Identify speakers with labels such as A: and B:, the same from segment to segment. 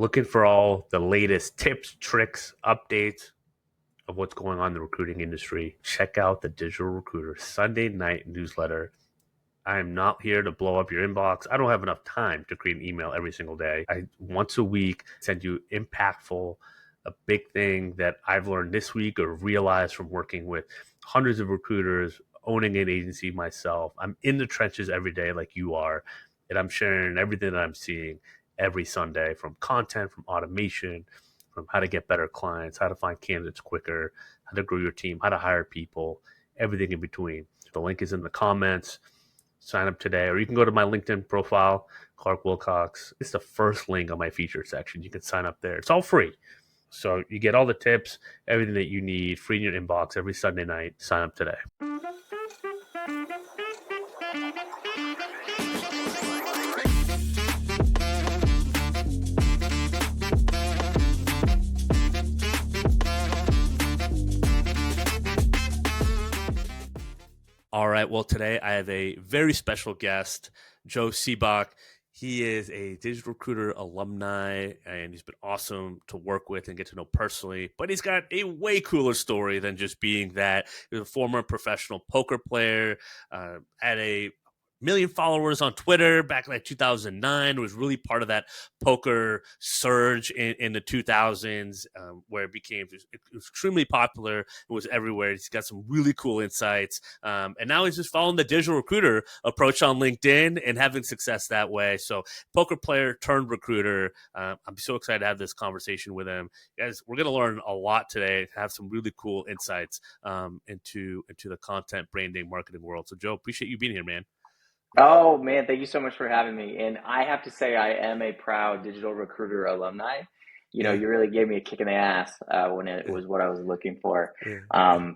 A: Looking for all the latest tips, tricks, updates of what's going on in the recruiting industry, check out the Digital Recruiter Sunday night newsletter. I am not here to blow up your inbox. I don't have enough time to create an email every single day. I once a week send you impactful, a big thing that I've learned this week or realized from working with hundreds of recruiters, owning an agency myself. I'm in the trenches every day like you are, and I'm sharing everything that I'm seeing every Sunday, from content, from automation, from how to get better clients, how to find candidates quicker, how to grow your team, how to hire people, everything in between. The link is in the comments. Sign up today, or you can go to my LinkedIn profile, Clark Wilcox. It's the first link on my feature section. You can sign up there. It's all free. So you get all the tips, everything that you need, free in your inbox every Sunday night. Sign up today. All right. Well, today I have a very special guest, Joe Seabock. He is a Digital Recruiter alumni, and he's been awesome to work with and get to know personally. But he's got a way cooler story than just being that. He was a former professional poker player, had a million followers on Twitter back in like 2009. Was really part of that poker surge in the 2000s, where it became extremely popular. It was everywhere. He's got some really cool insights. And now he's just following the Digital Recruiter approach on LinkedIn and having success that way. So poker player turned recruiter. I'm so excited to have this conversation with him. Guys, we're going to learn a lot today, have some really cool insights into the content, branding, marketing world. So Joe, appreciate you being here, man.
B: Oh man, thank you so much for having me. And I have to say, I am a proud Digital Recruiter alumni.
A: Yeah.
B: You really gave me a kick in the ass when it was what I was looking for.
A: Yeah.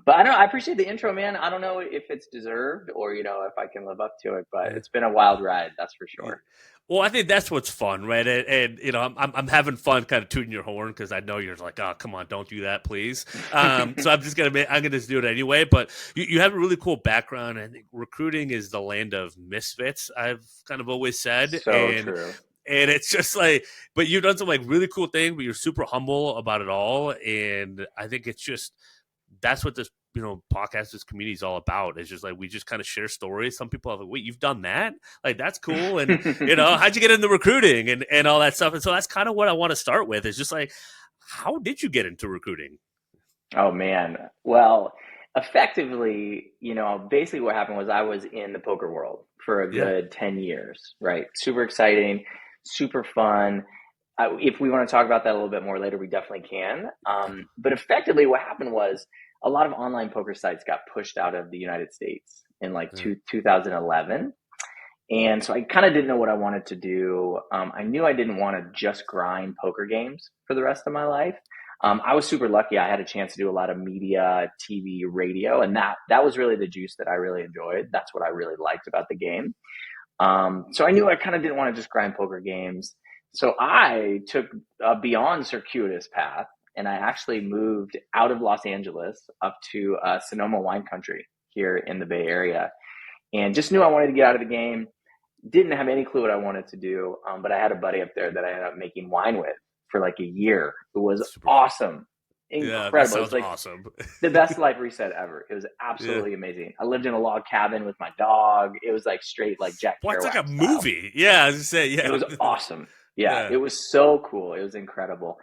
B: But I don't know, I appreciate the intro, man. I don't know if it's deserved or, if I can live up to it, but
A: Yeah.
B: It's been a wild ride, that's for sure.
A: Well, I think that's what's fun, right? And I'm having fun kind of tooting your horn because I know you're like, oh, come on, don't do that, please. So I'm gonna just do it anyway. But you have a really cool background. I think recruiting is the land of misfits. I've kind of always said,
B: So true.
A: And it's just like, but you've done some like really cool things, but you're super humble about it all. And I think it's just that's what this podcast, this community is all about. It's just like we just kind of share stories. Some people are like, wait, you've done that? Like that's cool. And how'd you get into recruiting and all that stuff? And so that's kind of what I want to start with. Is just like, how did you get into recruiting?
B: Oh man. Well, effectively, basically what happened was I was in the poker world for a good 10 years, right? Super exciting, super fun. If we want to talk about that a little bit more later, we definitely can. But effectively what happened was a lot of online poker sites got pushed out of the United States in 2011. And so I kind of didn't know what I wanted to do. I knew I didn't want to just grind poker games for the rest of my life. I was super lucky. I had a chance to do a lot of media, TV, radio, and that was really the juice that I really enjoyed. That's what I really liked about the game. So I knew I kind of didn't want to just grind poker games. So I took a beyond circuitous path, and I actually moved out of Los Angeles up to Sonoma wine country here in the Bay Area, and just knew I wanted to get out of the game. Didn't have any clue what I wanted to do, but I had a buddy up there that I ended up making wine with for like a year. It was super awesome. Incredible.
A: Yeah, that sounds
B: it was like
A: awesome.
B: The best life reset ever. It was absolutely amazing. I lived in a log cabin with my dog. It was like straight like Jack Kerouac
A: It's like a
B: style.
A: movie. Yeah, I was gonna say, yeah.
B: It was awesome. Yeah, it was so cool. It was incredible.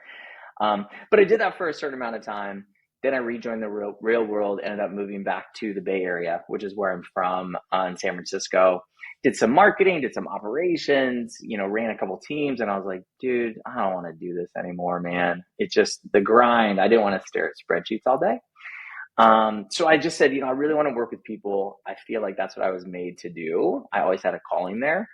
B: But I did that for a certain amount of time. Then I rejoined the real world, ended up moving back to the Bay Area, which is where I'm from, in San Francisco. Did some marketing, did some operations, ran a couple teams, and I was like, dude, I don't want to do this anymore, man. It's just the grind. I didn't want to stare at spreadsheets all day. So I just said, I really want to work with people. I feel like that's what I was made to do. I always had a calling there.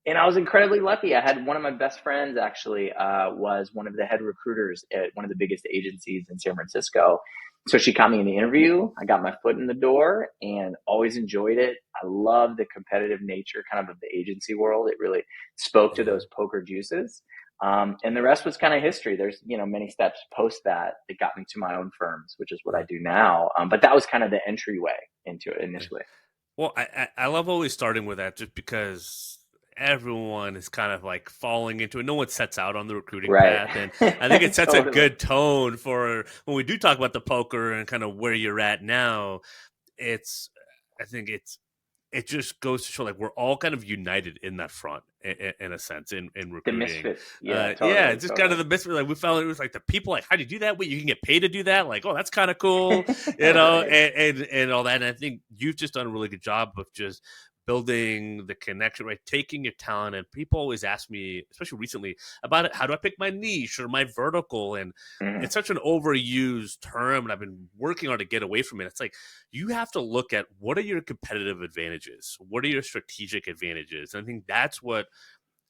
B: And I was incredibly lucky. I had one of my best friends actually was one of the head recruiters at one of the biggest agencies in San Francisco. So she caught me in the interview. I got my foot in the door and always enjoyed it. I love the competitive nature kind of the agency world. It really spoke to those poker juices. And the rest was kind of history. There's, many steps post that got me to my own firms, which is what I do now. But that was kind of the entryway into it initially.
A: Well, I love always starting with that just because everyone is kind of like falling into it. No one sets out on the recruiting
B: Right.
A: path. And I think it sets a
B: Totally.
A: good tone for when we do talk about the poker and kind of where you're at now. It's, I think it just goes to show like we're all kind of united in that front in a sense in
B: The
A: recruiting.
B: misfits. Yeah,
A: Yeah,
B: totally,
A: it's just kind of
B: totally.
A: the misfit. Like we felt it was like the people like, how do you do that? Wait, you can get paid to do that? Like, oh, that's kind of cool,
B: Right.
A: and all that. And I think you've just done a really good job of just building the connection, right? Taking your talent, and people always ask me, especially recently, about it. How do I pick my niche or my vertical? And
B: Mhm.
A: it's such an overused term, and I've been working on to get away from it. It's like you have to look at what are your competitive advantages, what are your strategic advantages. And I think that's what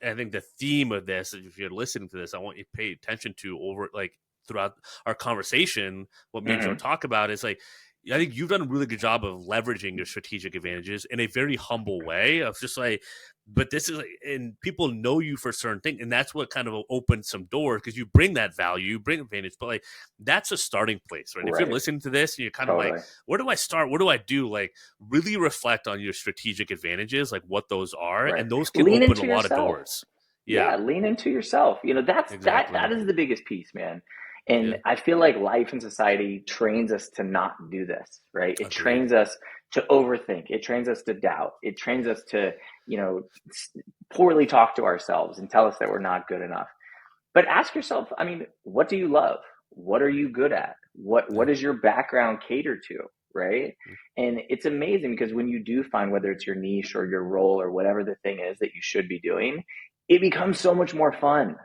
A: I think the theme of this, if you're listening to this, I want you to pay attention to over like throughout our conversation. What me and Joe
B: Mhm.
A: talk about is like, I think you've done a really good job of leveraging your strategic advantages in a very humble way of just like, but this is like, and people know you for certain things, and that's what kind of opens some doors because you bring that value, you bring advantage. But like, that's a starting place, right? If you're
B: Right.
A: listening to this and you're kind of like,
B: Totally.
A: where do I start? What do I do? Like, really reflect on your strategic advantages, like what those are,
B: Right.
A: and those can
B: Lean
A: open a
B: into
A: lot of
B: yourself.
A: doors. Yeah,
B: Yeah, lean into yourself. That
A: exactly.
B: is the biggest piece, man. And
A: Yeah,
B: I feel like life and society trains us to not do this, right? It
A: agreed.
B: trains us to overthink. It trains us to doubt. It trains us to, you know, poorly talk to ourselves and tell us that we're not good enough. But ask yourself, I mean, what do you love? What are you good at? What
A: Yeah.
B: does your background cater to, right? And it's amazing because when you do find whether it's your niche or your role or whatever the thing is that you should be doing, it becomes so much more fun,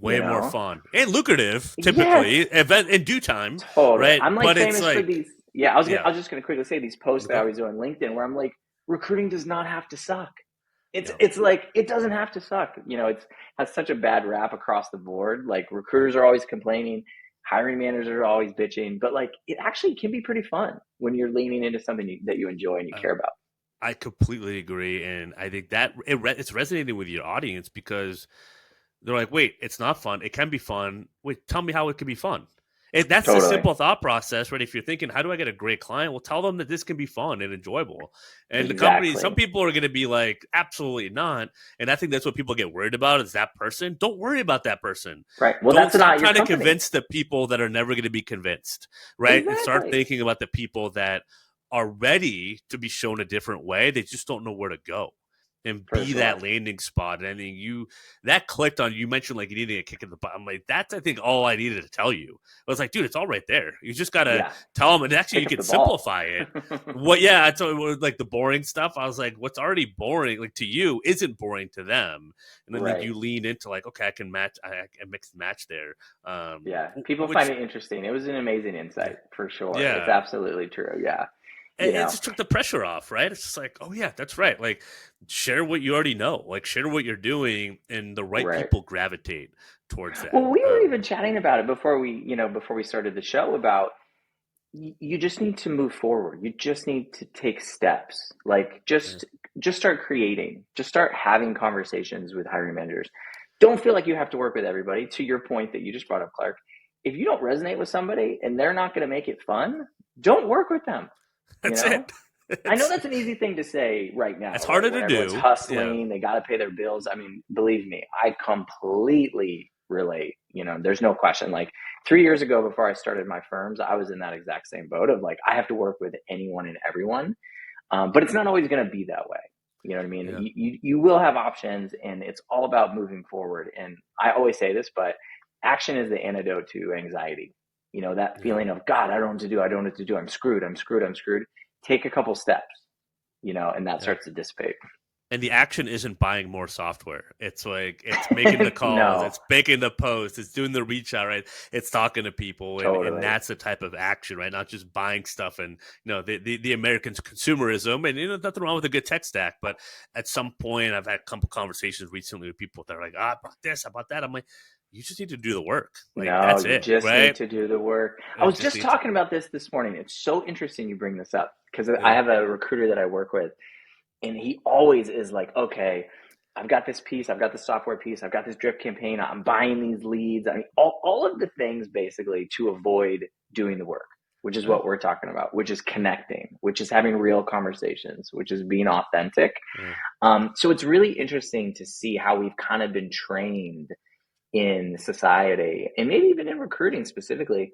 B: you
A: Way more
B: know?
A: fun and lucrative,
B: Yes,
A: typically, event in due time,
B: totally.
A: right?
B: I'm like
A: But it's
B: famous for
A: like,
B: these. Yeah,
A: yeah,
B: I was just gonna quickly say these posts that I
A: go,
B: always do on LinkedIn where I'm like, recruiting does not have to suck.
A: yeah.
B: It's like it doesn't have to suck. You know, it's has such a bad rap across the board. Like recruiters are always complaining, hiring managers are always bitching, but like it actually can be pretty fun when you're leaning into something that you enjoy and you
A: Uh,
B: care about.
A: I completely agree, and I think that it's resonating with your audience because they're like, wait, it's not fun. It can be fun. Wait, tell me how it can be fun. That's the
B: Totally.
A: simple thought process, right? If you're thinking, how do I get a great client? Well, tell them that this can be fun and enjoyable. And the company, some
B: Exactly.
A: people are going to be like, absolutely not. And I think that's what people get worried about is that person. Don't worry about that person.
B: Right. Well,
A: Don't
B: that's
A: stop
B: not your
A: trying to
B: company.
A: convince the people that are never going to be convinced, right? And start
B: Exactly.
A: thinking about the people that are ready to be shown a different way. They just don't know where to go and
B: For
A: be that
B: sure.
A: landing spot. And I think that clicked on you mentioned like you needing a kick in the butt. I'm like, that's I think all I needed to tell you. I was like, dude, it's all right there. You just gotta
B: Yeah.
A: tell them, and actually
B: Pick
A: you
B: up
A: can
B: the ball.
A: simplify it. What? Yeah, it's like the boring stuff. I was like, what's already boring, like to you, isn't boring to them. And then
B: Right.
A: you lean into like, okay, I can match, I can mix and match there.
B: Yeah. People find
A: Which,
B: it interesting. It was an amazing
A: yeah,
B: insight for sure. It's
A: yeah,
B: absolutely true. Yeah. You
A: it
B: know,
A: just took the pressure off, right? It's just like, oh yeah, that's right. Like share what you already know, like share what you're doing, and the right
B: right.
A: people gravitate towards that.
B: Well, we were even chatting about it before before we started the show about you just need to move forward. You just need to take steps. Like
A: Yeah,
B: just start creating. Just start having conversations with hiring managers. Don't feel like you have to work with everybody. To your point that you just brought up, Clark, if you don't resonate with somebody and they're not going to make it fun, don't work with them, you
A: that's
B: know?
A: it.
B: I know
A: It's
B: that's an easy thing to say right now,
A: it's
B: right?
A: harder
B: When
A: to
B: everyone's
A: do. Yeah,
B: hustling, they got to pay their bills. I mean, believe me, I completely relate. You know, there's no question. Like 3 years ago, before I started my firms, I was in that exact same boat of like, I have to work with anyone and everyone. But it's not always going to be that way. You know what I mean?
A: yeah,
B: You will have options and it's all about moving forward. And I always say this, but action is the antidote to anxiety. You know, that
A: yeah,
B: feeling of, God, I don't know what to do. I don't know what to do. I'm screwed. I'm screwed. I'm screwed. Take a couple steps, and that
A: yeah.
B: starts to dissipate.
A: And the action isn't buying more software. It's like it's making the calls,
B: No,
A: it's making the posts, it's doing the reach out, right? It's talking to people, and
B: totally.
A: that's the type of action, right? Not just buying stuff and the Americans consumerism, and nothing wrong with a good tech stack, but at some point, I've had a couple conversations recently with people that are like, I bought this, I bought that. I'm like, you just need to do the work, like
B: No,
A: that's
B: you
A: it,
B: just need
A: right?
B: to do the work. I
A: It
B: was
A: just
B: just
A: needs,
B: talking about this morning. It's so interesting you bring this up because I
A: yeah,
B: have a recruiter that I work with, and he always is like, okay, I've got this piece, I've got the software piece, I've got this drip campaign, I'm buying these leads. I mean, all of the things basically to avoid doing the work. which is what we're talking about, which is connecting, which is having real conversations, which is being authentic.
A: Yeah.
B: So it's really interesting to see how we've kind of been trained in society, and maybe even in recruiting specifically,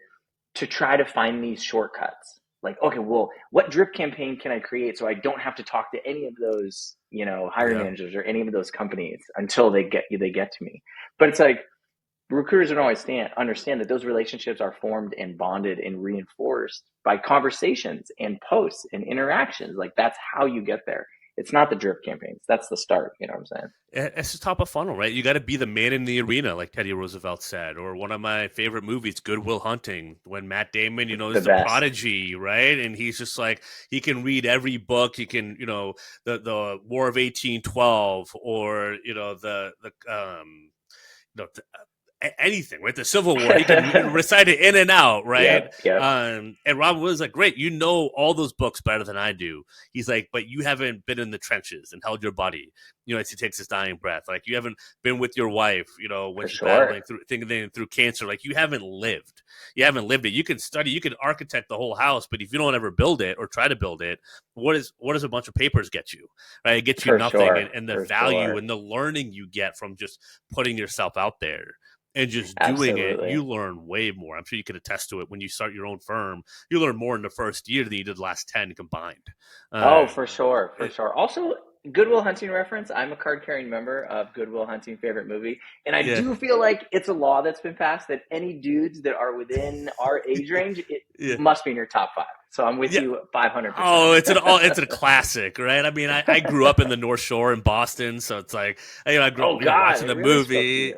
B: to try to find these shortcuts. Like, okay, well, what drip campaign can I create so I don't have to talk to any of those, hiring
A: Yeah.
B: managers or any of those companies until they get to me. But it's like, recruiters don't always understand that those relationships are formed and bonded and reinforced by conversations and posts and interactions. Like, that's how you get there. It's not the drip campaigns. That's the start. You know what I'm saying?
A: It's the top of funnel, right? You got to be the man in the arena, like Teddy Roosevelt said. Or one of my favorite movies, Good Will Hunting, when Matt Damon,
B: The
A: is the
B: best.
A: prodigy, right? And he's just like, he can read every book. He can, the War of 1812, or anything, right? The Civil War, he can recite it in and out, right?
B: Yep.
A: And Robin Williams like, great, all those books better than I do. He's like, but you haven't been in the trenches and held your buddy, as he takes his dying breath. Like, you haven't been with your wife, when she's battling through cancer. Like, you haven't lived. You haven't lived it. You can study, you can architect the whole house, but if you don't ever build it or try to build it, what does a bunch of papers get you? Right? It gets you nothing. And the value and the learning you get from just putting yourself out there and just doing it, you learn way more. I'm sure you could attest to it. When you start your own firm, you learn more in the first year than you did the last 10 combined.
B: For sure. Also, Good Will Hunting reference. I'm a card-carrying member of Good Will Hunting, favorite movie. And I do feel like it's a law that's been passed that any dudes that are within our age range, it must be in your top 5. So I'm with you 500%.
A: Oh, it's a classic, right? I mean, I grew up in the North Shore in Boston, so it's like, I grew up watching the movie.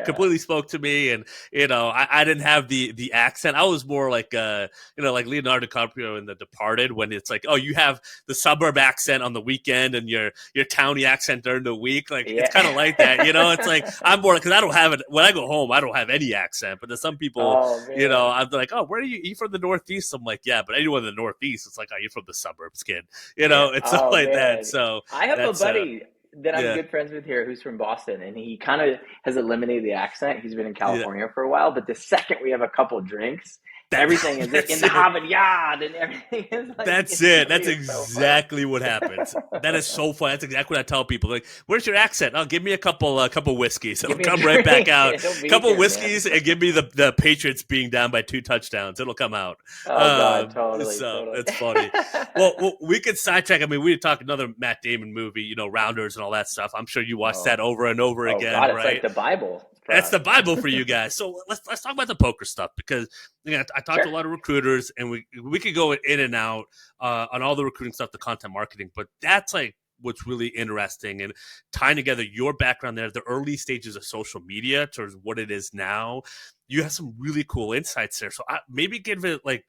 A: Completely spoke to me. And I didn't have the accent. I was more like like Leonardo DiCaprio in The Departed, when it's like, oh, you have the suburb accent on the weekend and your county accent during the week. Like, it's kind of like that, It's like, I'm more, because I don't have it when I go home. I don't have any accent, but to some people, I'm like, oh, where are you? Are you from the Northeast? I'm like, yeah, but anyone in the Northeast, it's like, oh, you're from the suburbs, kid. It's stuff like that. So
B: I have a buddy that I'm good friends with here who's from Boston, and he kind of has eliminated the accent. He's been in California for a while, but the second we have a couple drinks, everything is in the Harvard and everything is like,
A: that's it. That's exactly what happens. That is so fun. That's exactly what I tell people. Like, where's your accent? Oh, give me a couple whiskeys. It'll come right back out. Couple whiskeys, man. And give me the Patriots being down by 2 touchdowns. It'll come out.
B: Oh, God, totally.
A: It's funny. well, we could sidetrack. I mean, we talk another Matt Damon movie, Rounders and all that stuff. I'm sure you watched that over and over again.
B: God, it's
A: right?
B: like the Bible.
A: That's the Bible for you guys. So let's talk about the poker stuff, because I talked to a lot of recruiters, and we could go in and out on all the recruiting stuff, the content marketing, but that's like what's really interesting, and tying together your background there, the early stages of social media towards what it is now. You have some really cool insights there. So maybe give it like a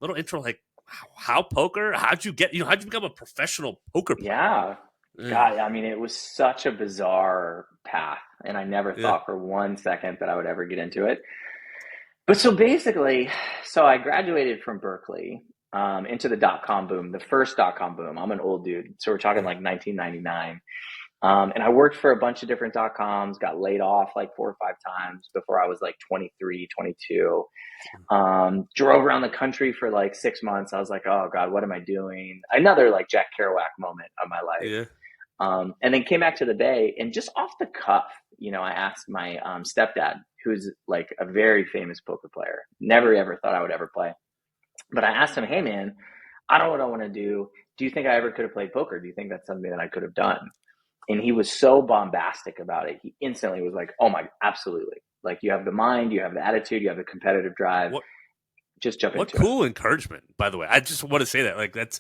A: little intro, like how poker, how'd you become a professional poker player?
B: Yeah. God, I mean, it was such a bizarre path, and I never thought for 1 second that I would ever get into it. But so basically, I graduated from Berkeley into the dot-com boom, the first dot-com boom. I'm an old dude, so we're talking like 1999. And I worked for a bunch of different dot-coms, got laid off like 4 or 5 times before I was like 23, 22. Drove around the country for like 6 months. I was like, oh God, what am I doing? Another like Jack Kerouac moment of my life.
A: Yeah.
B: And then came back to the Bay, and just off the cuff, I asked my stepdad, who's like a very famous poker player. Never ever thought I would ever play. But I asked him, hey man, I don't know what I want to do. Do you think I ever could have played poker? Do you think that's something that I could have done? And he was so bombastic about it. He instantly was like, oh my, absolutely. Like, you have the mind, you have the attitude, you have the competitive drive. Just jump into it.
A: What cool encouragement, by the way. I just want to say that. Like, that's,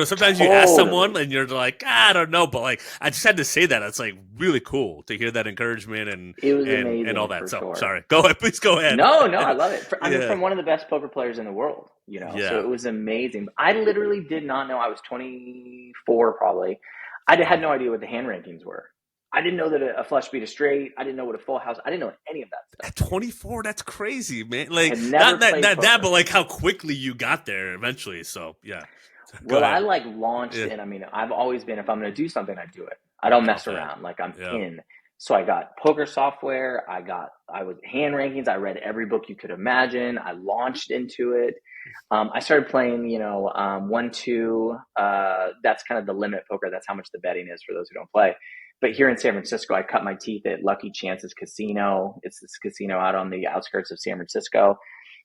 A: sometimes you ask someone and you're like, I don't know. But like, I just had to say that. It's like really cool to hear that encouragement and
B: it was amazing
A: and all that. So
B: sure.
A: Sorry. Go ahead. Please go ahead.
B: No, I love it. I mean, from one of the best poker players in the world, so it was amazing. I literally did not know. I was 24 probably. I had no idea what the hand rankings were. I didn't know that a flush beat a straight. I didn't know what a full house. I didn't know any of that stuff.
A: At 24, that's crazy, man. Like, not that, but like how quickly you got there eventually. So yeah.
B: Well, I like launched in. I mean, I've always been, if I'm going to do something, I do it. I don't mess around. Like, I'm in. So I got poker software. I was hand rankings. I read every book you could imagine. I launched into it. I started playing, 1-2. That's kind of the limit poker. That's how much the betting is for those who don't play. But here in San Francisco, I cut my teeth at Lucky Chance's Casino. It's this casino out on the outskirts of San Francisco.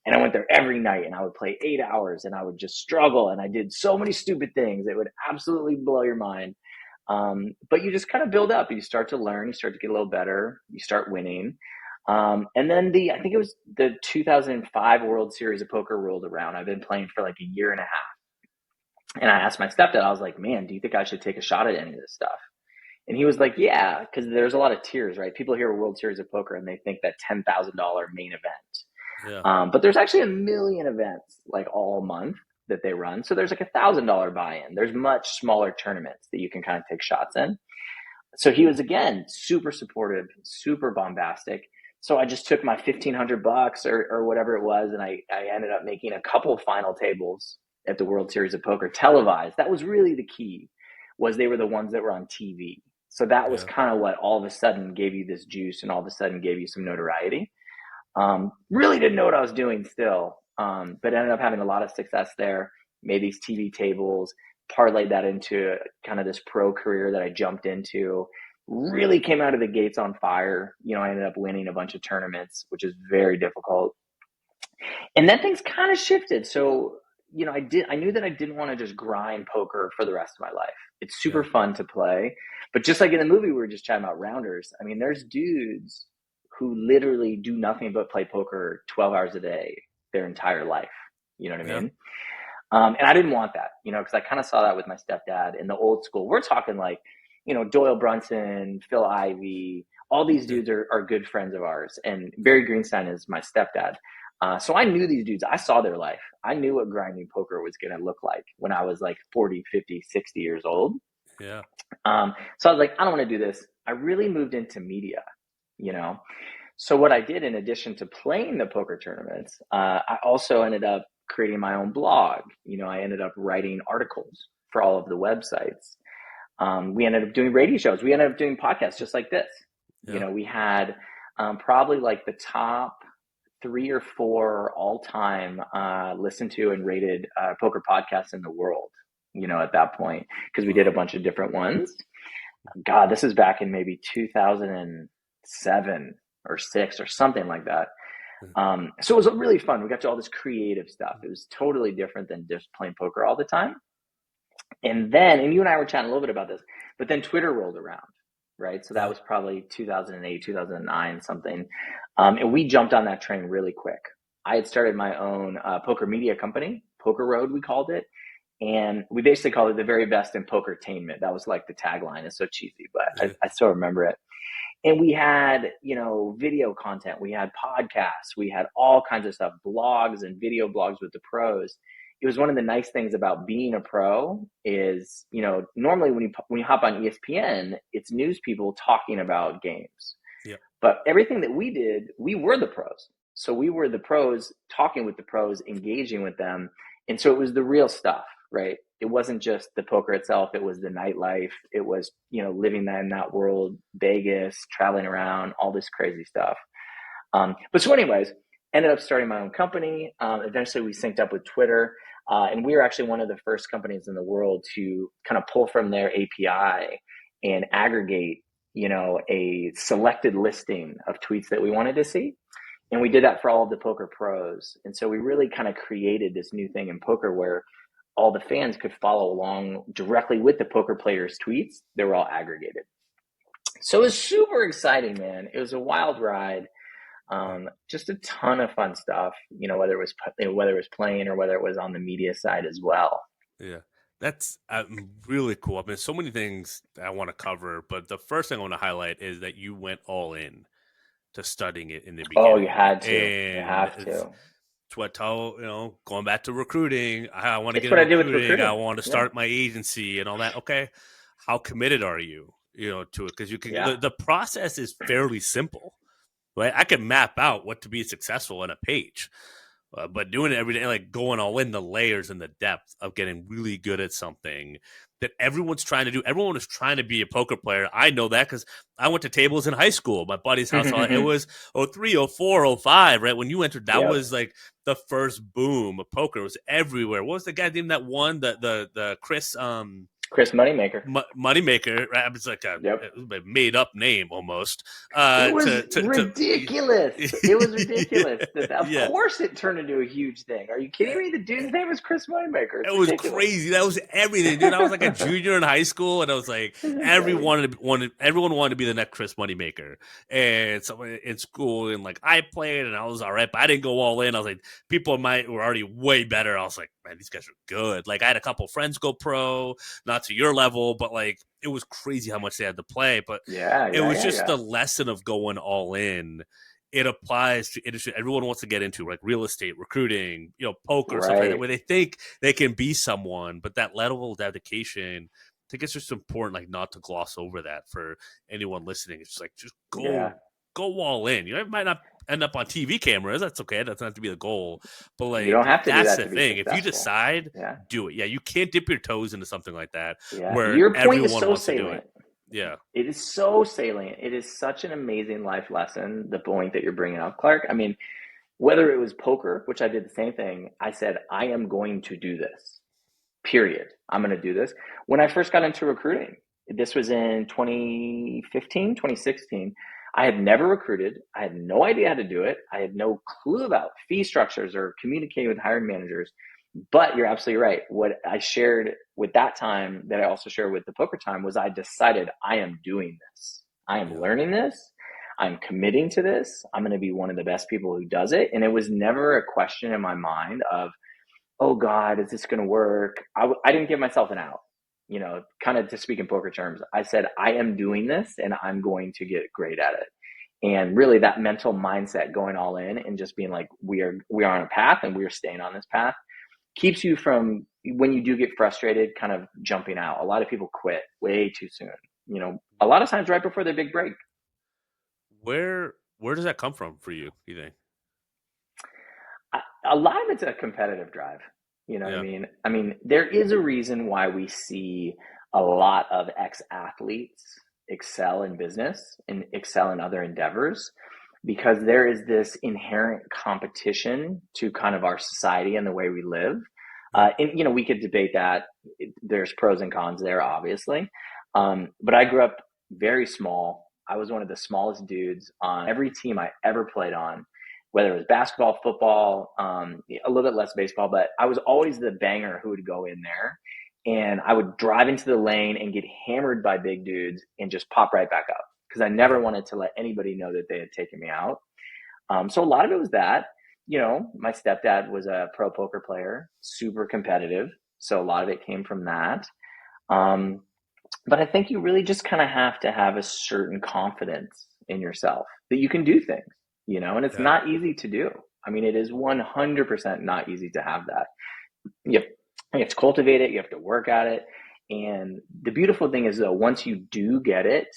B: And I went there every night and I would play 8 hours and I would just struggle. And I did so many stupid things. It would absolutely blow your mind. But you just kind of build up. You start to learn. You start to get a little better. You start winning. And then I think it was the 2005 World Series of Poker rolled around. I've been playing for like a year and a half. And I asked my stepdad, I was like, man, do you think I should take a shot at any of this stuff? And he was like, yeah, because there's a lot of tiers, right? People hear World Series of Poker and they think that $10,000 main event.
A: Yeah.
B: But there's actually a million events like all month that they run. So there's like $1,000 buy-in. There's much smaller tournaments that you can kind of take shots in. So he was, again, super supportive, super bombastic. So I just took my $1,500 or whatever it was, and I ended up making a couple final tables at the World Series of Poker televised. That was really the key, was they were the ones that were on TV. So that was kind of what all of a sudden gave you this juice and all of a sudden gave you some notoriety. Really didn't know what I was doing still, but ended up having a lot of success there, made these TV tables, parlayed that into kind of this pro career that I jumped into, really came out of the gates on fire. I ended up winning a bunch of tournaments, which is very difficult. And then things kind of shifted. So, I knew that I didn't want to just grind poker for the rest of my life. It's super fun to play, but just like in the movie, we were just chatting about Rounders. I mean, there's dudes who literally do nothing but play poker 12 hours a day their entire life. You know what I mean? And I didn't want that, because I kind of saw that with my stepdad in the old school. We're talking like, Doyle Brunson, Phil Ivey, all these dudes are good friends of ours. And Barry Greenstein is my stepdad. So I knew these dudes. I saw their life. I knew what grinding poker was going to look like when I was like 40, 50, 60 years old.
A: Yeah.
B: So I was like, I don't want to do this. I really moved into media, So what I did, in addition to playing the poker tournaments, I also ended up creating my own blog. I ended up writing articles for all of the websites. We ended up doing radio shows. We ended up doing podcasts just like this. We had probably like the top 3 or 4 all-time listened to and rated poker podcasts in the world, at that point, because we did a bunch of different ones. God, this is back in maybe 2007 or 6 or something like that. So it was really fun. We got to all this creative stuff. It was totally different than just playing poker all the time. And you and I were chatting a little bit about this, but then Twitter rolled around, right? So that was probably 2008, 2009, something. And we jumped on that train really quick. I had started my own poker media company, Poker Road, we called it. And we basically called it the very best in pokertainment. That was like the tagline. It's so cheesy, but I still remember it. And we had, video content. We had podcasts. We had all kinds of stuff, blogs and video blogs with the pros. It was one of the nice things about being a pro is, normally when you hop on ESPN, it's news people talking about games.
A: Yeah.
B: But everything that we did, we were the pros. So we were the pros talking with the pros, engaging with them. And so it was the real stuff, right? It wasn't just the poker itself. It was the nightlife. It was, living in that world, Vegas, traveling around, all this crazy stuff. But so anyways, ended up starting my own company. Eventually we synced up with Twitter. And we were actually one of the first companies in the world to kind of pull from their API and aggregate, a selected listing of tweets that we wanted to see. And we did that for all of the poker pros. And so we really kind of created this new thing in poker where all the fans could follow along directly with the poker players' tweets. They were all aggregated. So it was super exciting, man. It was a wild ride. Just a ton of fun stuff, whether it was playing or whether it was on the media side as well.
A: Yeah, that's really cool. I mean, so many things I want to cover, but the first thing I want to highlight is that you went all in to studying it in the beginning.
B: Oh, you had to.
A: And
B: you have to.
A: It's what going back to recruiting. I want to get
B: what
A: into
B: I did with recruiting.
A: I want to start my agency and all that. Okay, how committed are you, to it? Because you can. The process is fairly simple. Right? I can map out what to be successful on a page, but doing it every day, like going all in, the layers and the depth of getting really good at something that everyone's trying to do. Everyone is trying to be a poker player. I know that because I went to tables in high school. My buddy's house, it was 03, 04, 05, right? When you entered, that
B: Yep.
A: was like the first boom of poker. It was everywhere. What was the guy's name that won? The
B: Chris Moneymaker.
A: Moneymaker, right? It's like a
B: Yep.
A: made up name almost.
B: It was ridiculous. It was ridiculous. Of
A: Yeah.
B: course it turned into a huge thing. Are you kidding me? The dude's name was Chris Moneymaker. It's
A: It was
B: ridiculous.
A: crazy. That was everything, dude. I was like a junior in high school, and I was like, everyone wanted to be the next Chris Moneymaker. And so in school, and like I played, and I was all right, but I didn't go all in. I was like, people were already way better. I was like, man, these guys are good. Like I had a couple friends go pro, not to your level, but like it was crazy how much they had to play. But it was just the lesson of going all in. It applies to industry everyone wants to get into, like real estate, recruiting, poker, stuff like that, where they think they can be someone, but that level of dedication, I think it's just important, like not to gloss over that for anyone listening. It's just like, just go all in. It might not end up on TV cameras. That's okay. That's not to be the goal. But like,
B: you don't have to
A: that's
B: do that
A: the thing. If you decide, do it. Yeah, you can't dip your toes into something like that.
B: Yeah.
A: Where
B: your point is so
A: wants
B: salient.
A: To do it. Yeah.
B: It is so salient. It is such an amazing life lesson, the point that you're bringing up, Clark. I mean, whether it was poker, which I did the same thing, I said, I am going to do this, period. I'm going to do this. When I first got into recruiting, this was in 2015, 2016, I had never recruited. I had no idea how to do it. I had no clue about fee structures or communicating with hiring managers. But you're absolutely right. What I shared with that time that I also shared with the poker time was I decided I am doing this. I am learning this. I'm committing to this. I'm going to be one of the best people who does it. And it was never a question in my mind of, oh God, is this going to work? I didn't give myself an out, kind of to speak in poker terms. I said, I am doing this and I'm going to get great at it. And really that mental mindset going all in and just being like, we are on a path and we are staying on this path keeps you from, when you do get frustrated, kind of jumping out. A lot of people quit way too soon, a lot of times right before their big break.
A: Where does that come from for you, do you think?
B: A lot of it's a competitive drive. You know what I mean? I mean, there is a reason why we see a lot of ex-athletes excel in business and excel in other endeavors, because there is this inherent competition to kind of our society and the way we live. And, we could debate that. There's pros and cons there, obviously. But I grew up very small. I was one of the smallest dudes on every team I ever played on, whether it was basketball, football, a little bit less baseball, but I was always the banger who would go in there. And I would drive into the lane and get hammered by big dudes and just pop right back up, because I never wanted to let anybody know that they had taken me out. So a lot of it was that, my stepdad was a pro poker player, super competitive. So a lot of it came from that. But I think you really just kind of have to have a certain confidence in yourself that you can do things, and it's not easy to do. I mean, it is 100% not easy to have that. You have to cultivate it. You have to work at it. And the beautiful thing is, though, once you do get it,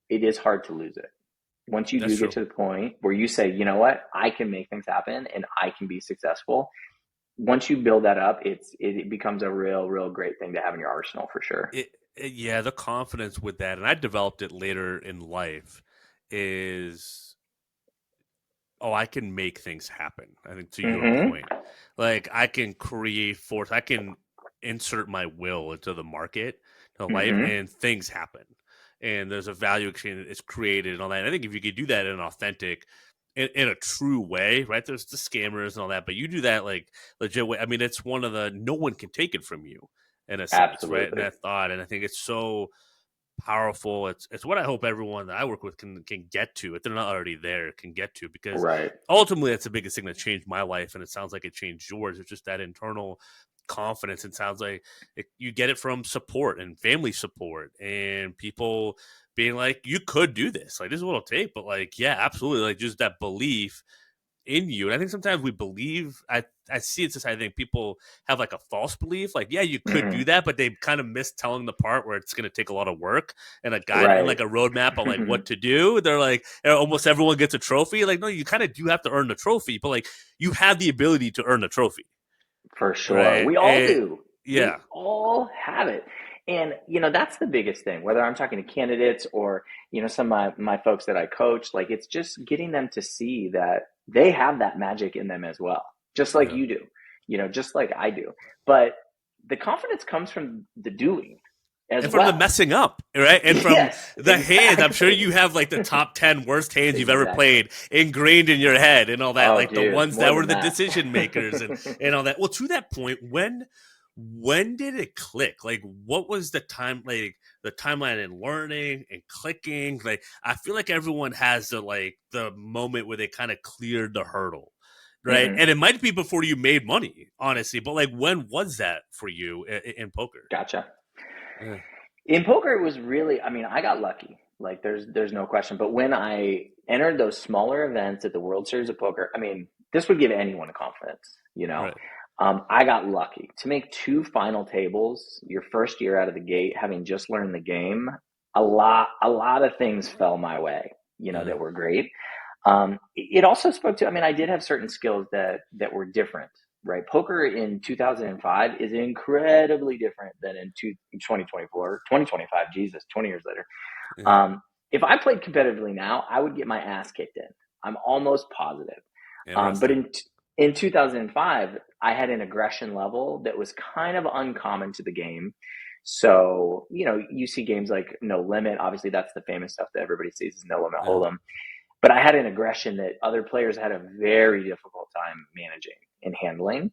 B: it is hard to lose it. Once you get to the point where you say, you know what, I can make things happen and I can be successful. Once you build that up, it becomes a real great thing to have in your arsenal for sure.
A: The confidence with that, and I developed it later in life, is, I can make things happen. I think to your point, like I can create force, I can insert my will into the market, to life, and things happen. And there's a value exchange that's created and all that. And I think if you could do that in an authentic, in a true way, right? There's the scammers and all that, but you do that like legit way. I mean, it's one of no one can take it from you in a sense, right? And that thought, and I think it's so powerful. It's what I hope everyone that I work with can get to, if they're not already there, can get to, because ultimately that's the biggest thing that changed my life, and it sounds like it changed yours. It's just that internal confidence. It sounds like you get it from support and family support and people being like, you could do this, like this is what it'll take, but like, yeah, absolutely, like just that belief in you. And I think sometimes we believe, I see it, I think people have like a false belief, like, yeah, you could do that, but they kind of miss telling the part where it's going to take a lot of work and a guide and like a roadmap on like what to do. They're like, almost everyone gets a trophy. Like, no, you kind of do have to earn the trophy, but like you have the ability to earn the trophy.
B: For sure. Right? We all do.
A: Yeah.
B: We all have it. And, that's the biggest thing, whether I'm talking to candidates or, some of my folks that I coach, like it's just getting them to see that they have that magic in them as well, just like
A: Yeah.
B: you do, just like I do. But the confidence comes from the doing as
A: And from the
B: well.
A: messing up, right? And from
B: Yes,
A: the hands, I'm sure
B: exactly.
A: you have like the top 10 worst hands you've ever
B: Exactly.
A: played ingrained in your head and all that,
B: Oh,
A: like the
B: dude,
A: ones
B: more
A: that were
B: than
A: the
B: that.
A: decision makers and all that. Well, to that point, when did it click? Like what was the time, like the timeline in learning and clicking? Like I feel like everyone has the moment where they kind of cleared the hurdle. Right.
B: Hmm.
A: And it might be before you made money, honestly, but like when was that for you in poker?
B: Gotcha.
A: Yeah.
B: In poker, it was really, I mean, I got lucky. Like there's no question. But when I entered those smaller events at the World Series of Poker, I mean, this would give anyone confidence.
A: Right.
B: I got lucky to make two final tables your first year out of the gate, having just learned the game. A lot of things fell my way,
A: Yeah.
B: that were great. It also spoke to, I mean, I did have certain skills that were different, right? Poker in 2005 is incredibly different than in 2024, 2025, Jesus, 20 years later.
A: Yeah.
B: If I played competitively now, I would get my ass kicked in. I'm almost positive. But
A: Interesting.
B: in 2005, I had an aggression level that was kind of uncommon to the game. So, you see games like No Limit. Obviously, that's the famous stuff that everybody sees is No Limit
A: Yeah.
B: Hold'em. But I had an aggression that other players had a very difficult time managing and handling.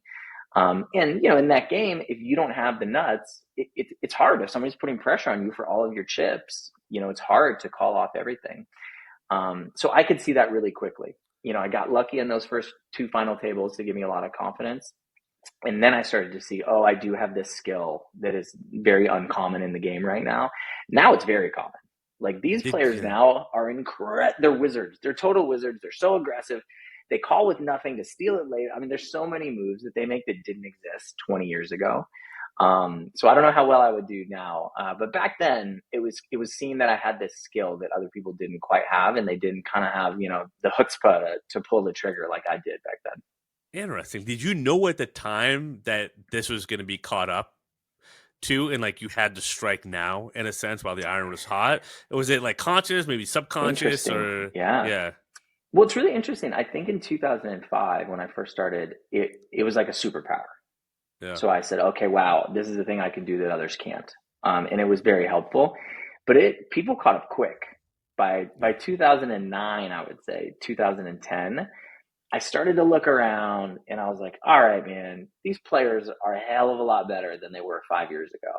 B: And in that game, if you don't have the nuts, it's hard. If somebody's putting pressure on you for all of your chips, it's hard to call off everything. So I could see that really quickly. I got lucky in those first two final tables to give me a lot of confidence. And then I started to see, oh, I do have this skill that is very uncommon in the game right now. Now it's very common. Like these players
A: Yeah.
B: now are incredible. They're wizards. They're total wizards. They're so aggressive. They call with nothing to steal it later. I mean, there's so many moves that they make that didn't exist 20 years ago. So I don't know how well I would do now, but back then it was seen that I had this skill that other people didn't quite have, and they didn't kind of have the chutzpah to pull the trigger like I did back then.
A: Interesting. Did you know at the time that this was going to be caught up to, and like you had to strike now in a sense while the iron was hot? Or was it like conscious, maybe subconscious,
B: Interesting,
A: or
B: yeah.
A: yeah,
B: Well, it's really interesting. I think in 2005 when I first started, it was like a superpower.
A: yeah,
B: So I said, okay, wow, this is the thing I can do that others can't, and it was very helpful. But people caught up quick. By
A: yeah,
B: 2009, I would say 2010, I started to look around and I was like, all right, man, these players are a hell of a lot better than they were 5 years ago.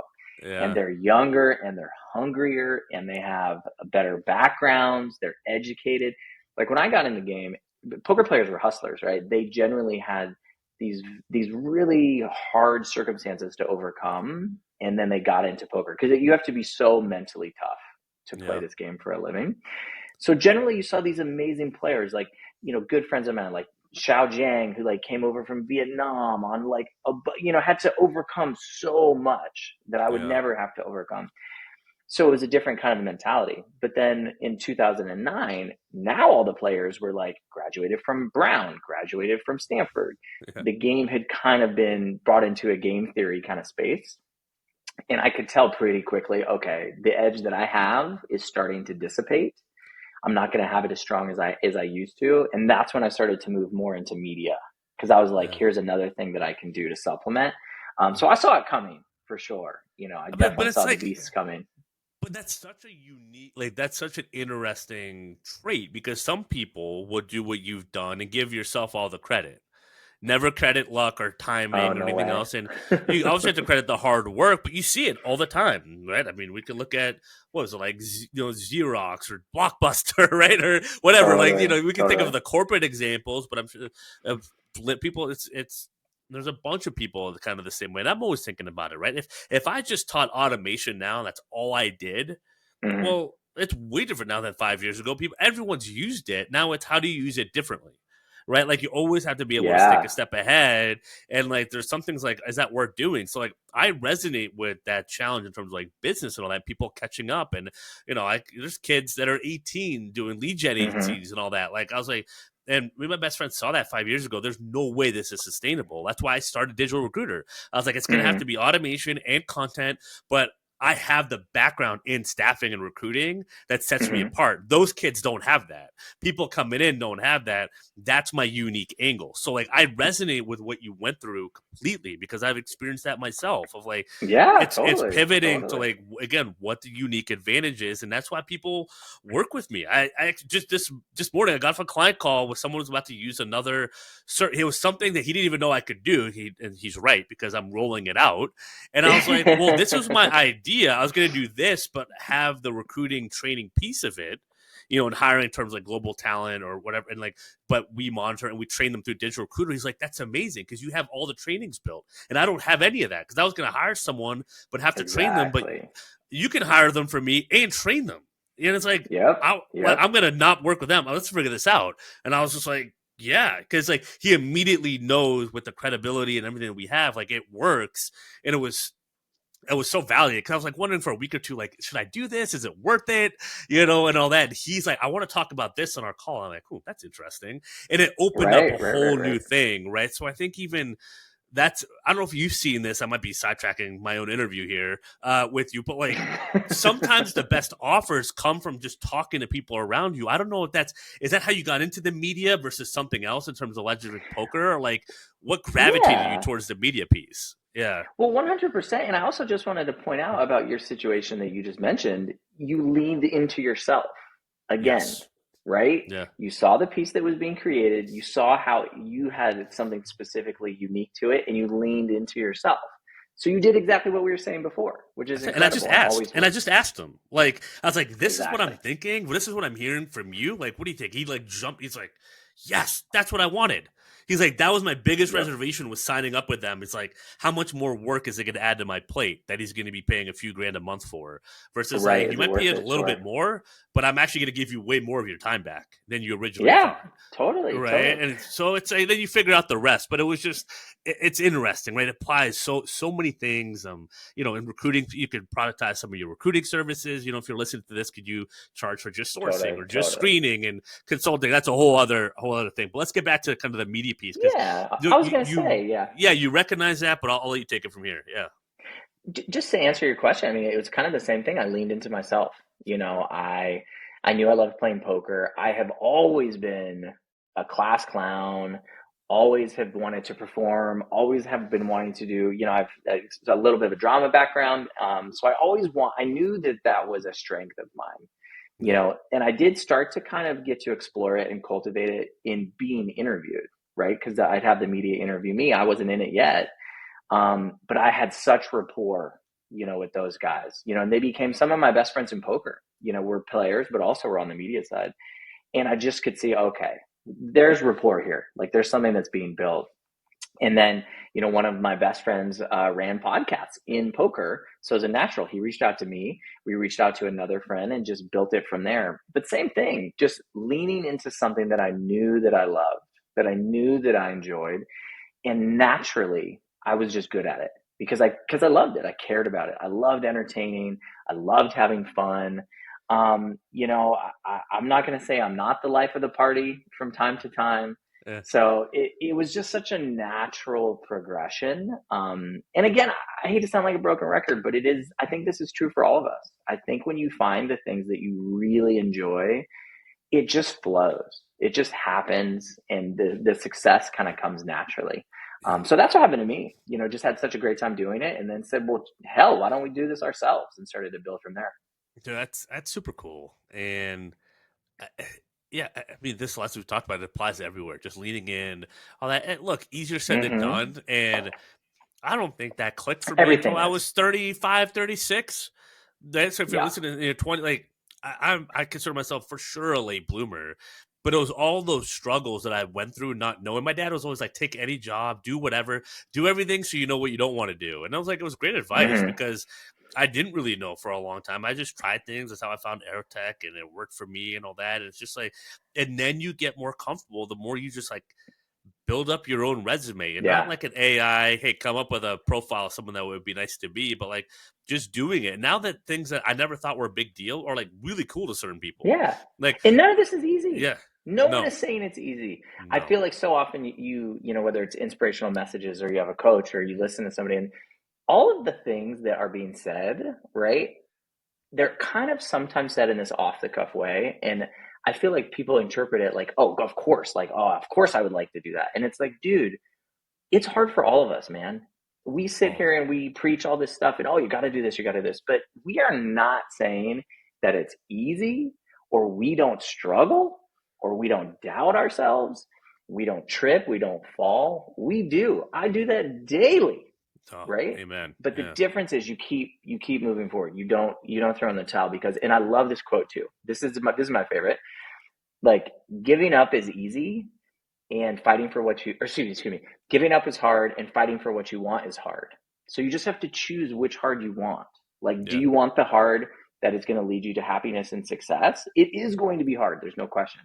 B: And
A: yeah,
B: they're younger and they're hungrier and they have better backgrounds. They're educated. Like when I got in the game, poker players were hustlers, right? They generally had these these really hard circumstances to overcome, and then they got into poker because you have to be so mentally tough to play
A: yeah,
B: this game for a living. So generally, you saw these amazing players, like good friends of mine, like Xiao Jiang, who like came over from Vietnam on like had to overcome so much that I would
A: yeah,
B: never have to overcome. So it was a different kind of mentality. But then in 2009, now all the players were like graduated from Brown, graduated from Stanford.
A: yeah,
B: The game had kind of been brought into a game theory kind of space. And I could tell pretty quickly, okay, the edge that I have is starting to dissipate. I'm not going to have it as strong as I used to, and that's when I started to move more into media because I was like,
A: yeah.
B: here's another thing that I can do to supplement. So I saw it coming for sure. I
A: But
B: definitely
A: it's
B: saw the
A: like,
B: beast coming.
A: but that's such a unique, like that's such an interesting trait because some people would do what you've done and give yourself all the credit. Never credit luck or
B: Oh
A: timing or
B: no
A: anything
B: way.
A: else. And you also have to credit the hard work, but you see it all the time, right? I mean, we can look at what was it like, Xerox or Blockbuster, right, or whatever. Like,
B: Totally,
A: we can think of
B: totally.
A: the corporate examples, but I'm sure of people, it's there's a bunch of people kind of the same way. And I'm always thinking about it, right? If I just taught automation now, and that's all I did,
B: Hmm.
A: well, it's way different now than 5 years ago. Everyone's used it. Now it's how do you use it differently, right? Like you always have to be able to take a
B: Yeah.
A: step ahead. And like there's some things like, is that worth doing? So like I resonate with that challenge in terms of like business and all that, people catching up. And there's kids that are 18 doing lead gen
B: Hmm.
A: agencies and all that. Like I was like, and me and my best friend saw that 5 years ago. There's no way this is sustainable. That's why I started Digital Recruiter. I was like, it's going to have to
B: Hmm.
A: be automation and content, but I have the background in staffing and recruiting that sets me
B: Mm-hmm.
A: apart. Those kids don't have that. People coming in don't have that. That's my unique angle. So like I resonate with what you went through completely because I've experienced that myself of like
B: Yeah,
A: it's
B: totally,
A: pivoting to
B: totally.
A: like again what the unique advantage is, and that's why people work with me. I just this morning I got off a client call with someone who was about to use another it was something that he didn't even know I could do. And he's right because I'm rolling it out. And I was like, well, this was my idea. I was going to do this, but have the recruiting training piece of it, and hiring in terms like global talent or whatever. And like, but we monitor and we train them through digital recruiter. He's like, that's amazing because you have all the trainings built. And I don't have any of that because I was going to hire someone, but have to train them. But
B: Exactly.
A: you can hire them for me and train them. And it's like,
B: Yep, yep.
A: I'm going to not work with them. Let's figure this out. And I was just like, yeah, because like he immediately knows with the credibility and everything that we have, like it works. And it was so valiant because I was like wondering for a week or two, like, should I do this? Is it worth it? And all that. And he's like, I want to talk about this on our call. I'm like, oh, that's interesting. And it opened up a whole new
B: Right.
A: thing, right? So I think even I don't know if you've seen this. I might be sidetracking my own interview here with you, but like sometimes the best offers come from just talking to people around you. I don't know if is that how you got into the media versus something else in terms of legendary poker, or like what gravitated you
B: Yeah.
A: towards the media piece? Yeah.
B: Well, 100%. And I also just wanted to point out about your situation that you just mentioned. You leaned into yourself again,
A: Yes.
B: right?
A: Yeah.
B: You saw the piece that was being created. You saw how you had something specifically unique to it, and you leaned into yourself. So you did exactly what we were saying before, which is
A: And I just
B: incredible and
A: asked,
B: always
A: and I
B: works.
A: just asked him, like, I was like, this is what I'm
B: Exactly.
A: thinking. This is what I'm hearing from you. Like, what do you think? He like jumped. He's like, yes, that's what I wanted. He's like, that was my biggest
B: Yep.
A: reservation was signing up with them. It's like, how much more work is it going to add to my plate that he's going to be paying a few grand a month for? Versus like,
B: Right.
A: you
B: Is it
A: might pay
B: worth
A: a
B: it?
A: little bit
B: Sure.
A: more, but I'm actually going to give you way more of your time back than you originally
B: Yeah,
A: thought.
B: totally.
A: Right.
B: Totally.
A: And so it's like, then you figure out the rest, but it was just, it's interesting, right? It applies so many things. In recruiting, you could productize some of your recruiting services. If you're listening to this, could you charge for just sourcing
B: Totally.
A: or just
B: Totally.
A: screening and consulting? That's a whole other thing. But let's get back to kind of the media piece because
B: Yeah.
A: you,
B: I was
A: you,
B: going to
A: you,
B: say, yeah.
A: yeah, you recognize that, but I'll let you take it from here. Yeah.
B: Just to answer your question, I mean, it was kind of the same thing. I leaned into myself. I knew I loved playing poker. I have always been a class clown, always have wanted to perform, always have been wanting to do, I've a little bit of a drama background. So I knew that that was a strength of mine,
A: Yeah.
B: and I did start to kind of get to explore it and cultivate it in being interviewed, right? Because I'd have the media interview me. I wasn't in it yet. But I had such rapport, with those guys, and they became some of my best friends in poker. We're players, but also we're on the media side. And I just could see, okay, there's rapport here. Like there's something that's being built. And then, one of my best friends ran podcasts in poker. So as a natural, he reached out to me. We reached out to another friend and just built it from there. But same thing, just leaning into something that I knew that I loved, that I knew that I enjoyed, and naturally I was just good at it because I loved it. I cared about it. I loved entertaining. I loved having fun. I'm not going to say I'm not the life of the party from time to time.
A: Yeah.
B: So it was just such a natural progression. And again, I hate to sound like a broken record, but I think this is true for all of us. I think when you find the things that you really enjoy, it just flows. It just happens, and the success kind of comes naturally. So that's what happened to me. Just had such a great time doing it, and then said, "Well, hell, why don't we do this ourselves?" And started to build from there.
A: Dude, that's super cool. And yeah, I mean, this last we've talked about it applies everywhere. Just leaning in, all that. And look, easier said than
B: Mm-hmm.
A: done. And I don't think that clicked for me until
B: Everything
A: I
B: is.
A: was 35, 36. So if you're
B: Yeah.
A: listening in your 20, like I consider myself for sure a late bloomer, but it was all those struggles that I went through not knowing. My dad was always like, take any job, do whatever, do everything so you know what you don't want to do. And I was like, it was great advice
B: Mm-hmm.
A: because I didn't really know for a long time. I just tried things. That's how I found Airtech and it worked for me and all that. And it's just like, and then you get more comfortable the more you just like build up your own resume and not
B: Yeah.
A: like an AI, hey, come up with a profile of someone that would be nice to be, but like just doing it. Now that things that I never thought were a big deal are like really cool to certain people.
B: Yeah.
A: Like,
B: And none of this is easy.
A: yeah,
B: No one
A: no,
B: is saying it's easy. I
A: no.
B: feel like so often whether it's inspirational messages or you have a coach or you listen to somebody, and all of the things that are being said, right? They're kind of sometimes said in this off the cuff way. And I feel like people interpret it like, oh, of course, like, oh, of course I would like to do that. And it's like, dude, it's hard for all of us, man. We sit
A: Oh,
B: here and we preach all this stuff and, oh, you got to do this, you got to do this. But we are not saying that it's easy, or we don't struggle, or we don't doubt ourselves. We don't trip, we don't fall. We do. I do that daily,
A: oh,
B: right?
A: amen.
B: But the
A: Yeah.
B: difference is you keep moving forward. You don't throw in the towel, because, and I love this quote too. This is my favorite. Like, giving up is easy, and fighting for what you, or excuse me, giving up is hard, and fighting for what you want is hard. So you just have to choose which hard you want. Like, do
A: Yeah.
B: you want the hard that is going to lead you to happiness and success? It is going to be hard, there's no question.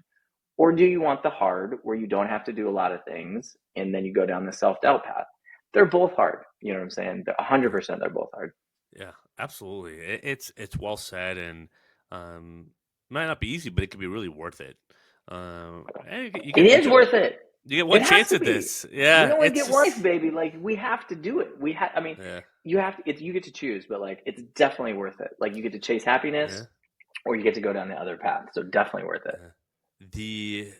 B: Or do you want the hard where you don't have to do a lot of things and then you go down the self-doubt path? They're both hard. You know what I'm saying? 100% they're both hard.
A: Yeah, absolutely. It's well said, and might not be easy, but it can be really worth it. You
B: It
A: get
B: is worth it.
A: one
B: It has
A: chance
B: to
A: at
B: be.
A: this.
B: We
A: Yeah,
B: only
A: it's
B: get once,
A: just
B: baby. Like, we have to do it. I mean,
A: yeah,
B: you get to choose, but like, it's definitely worth it. Like, you get to chase happiness,
A: yeah,
B: or you get to go down the other path. So definitely worth it.
A: yeah. The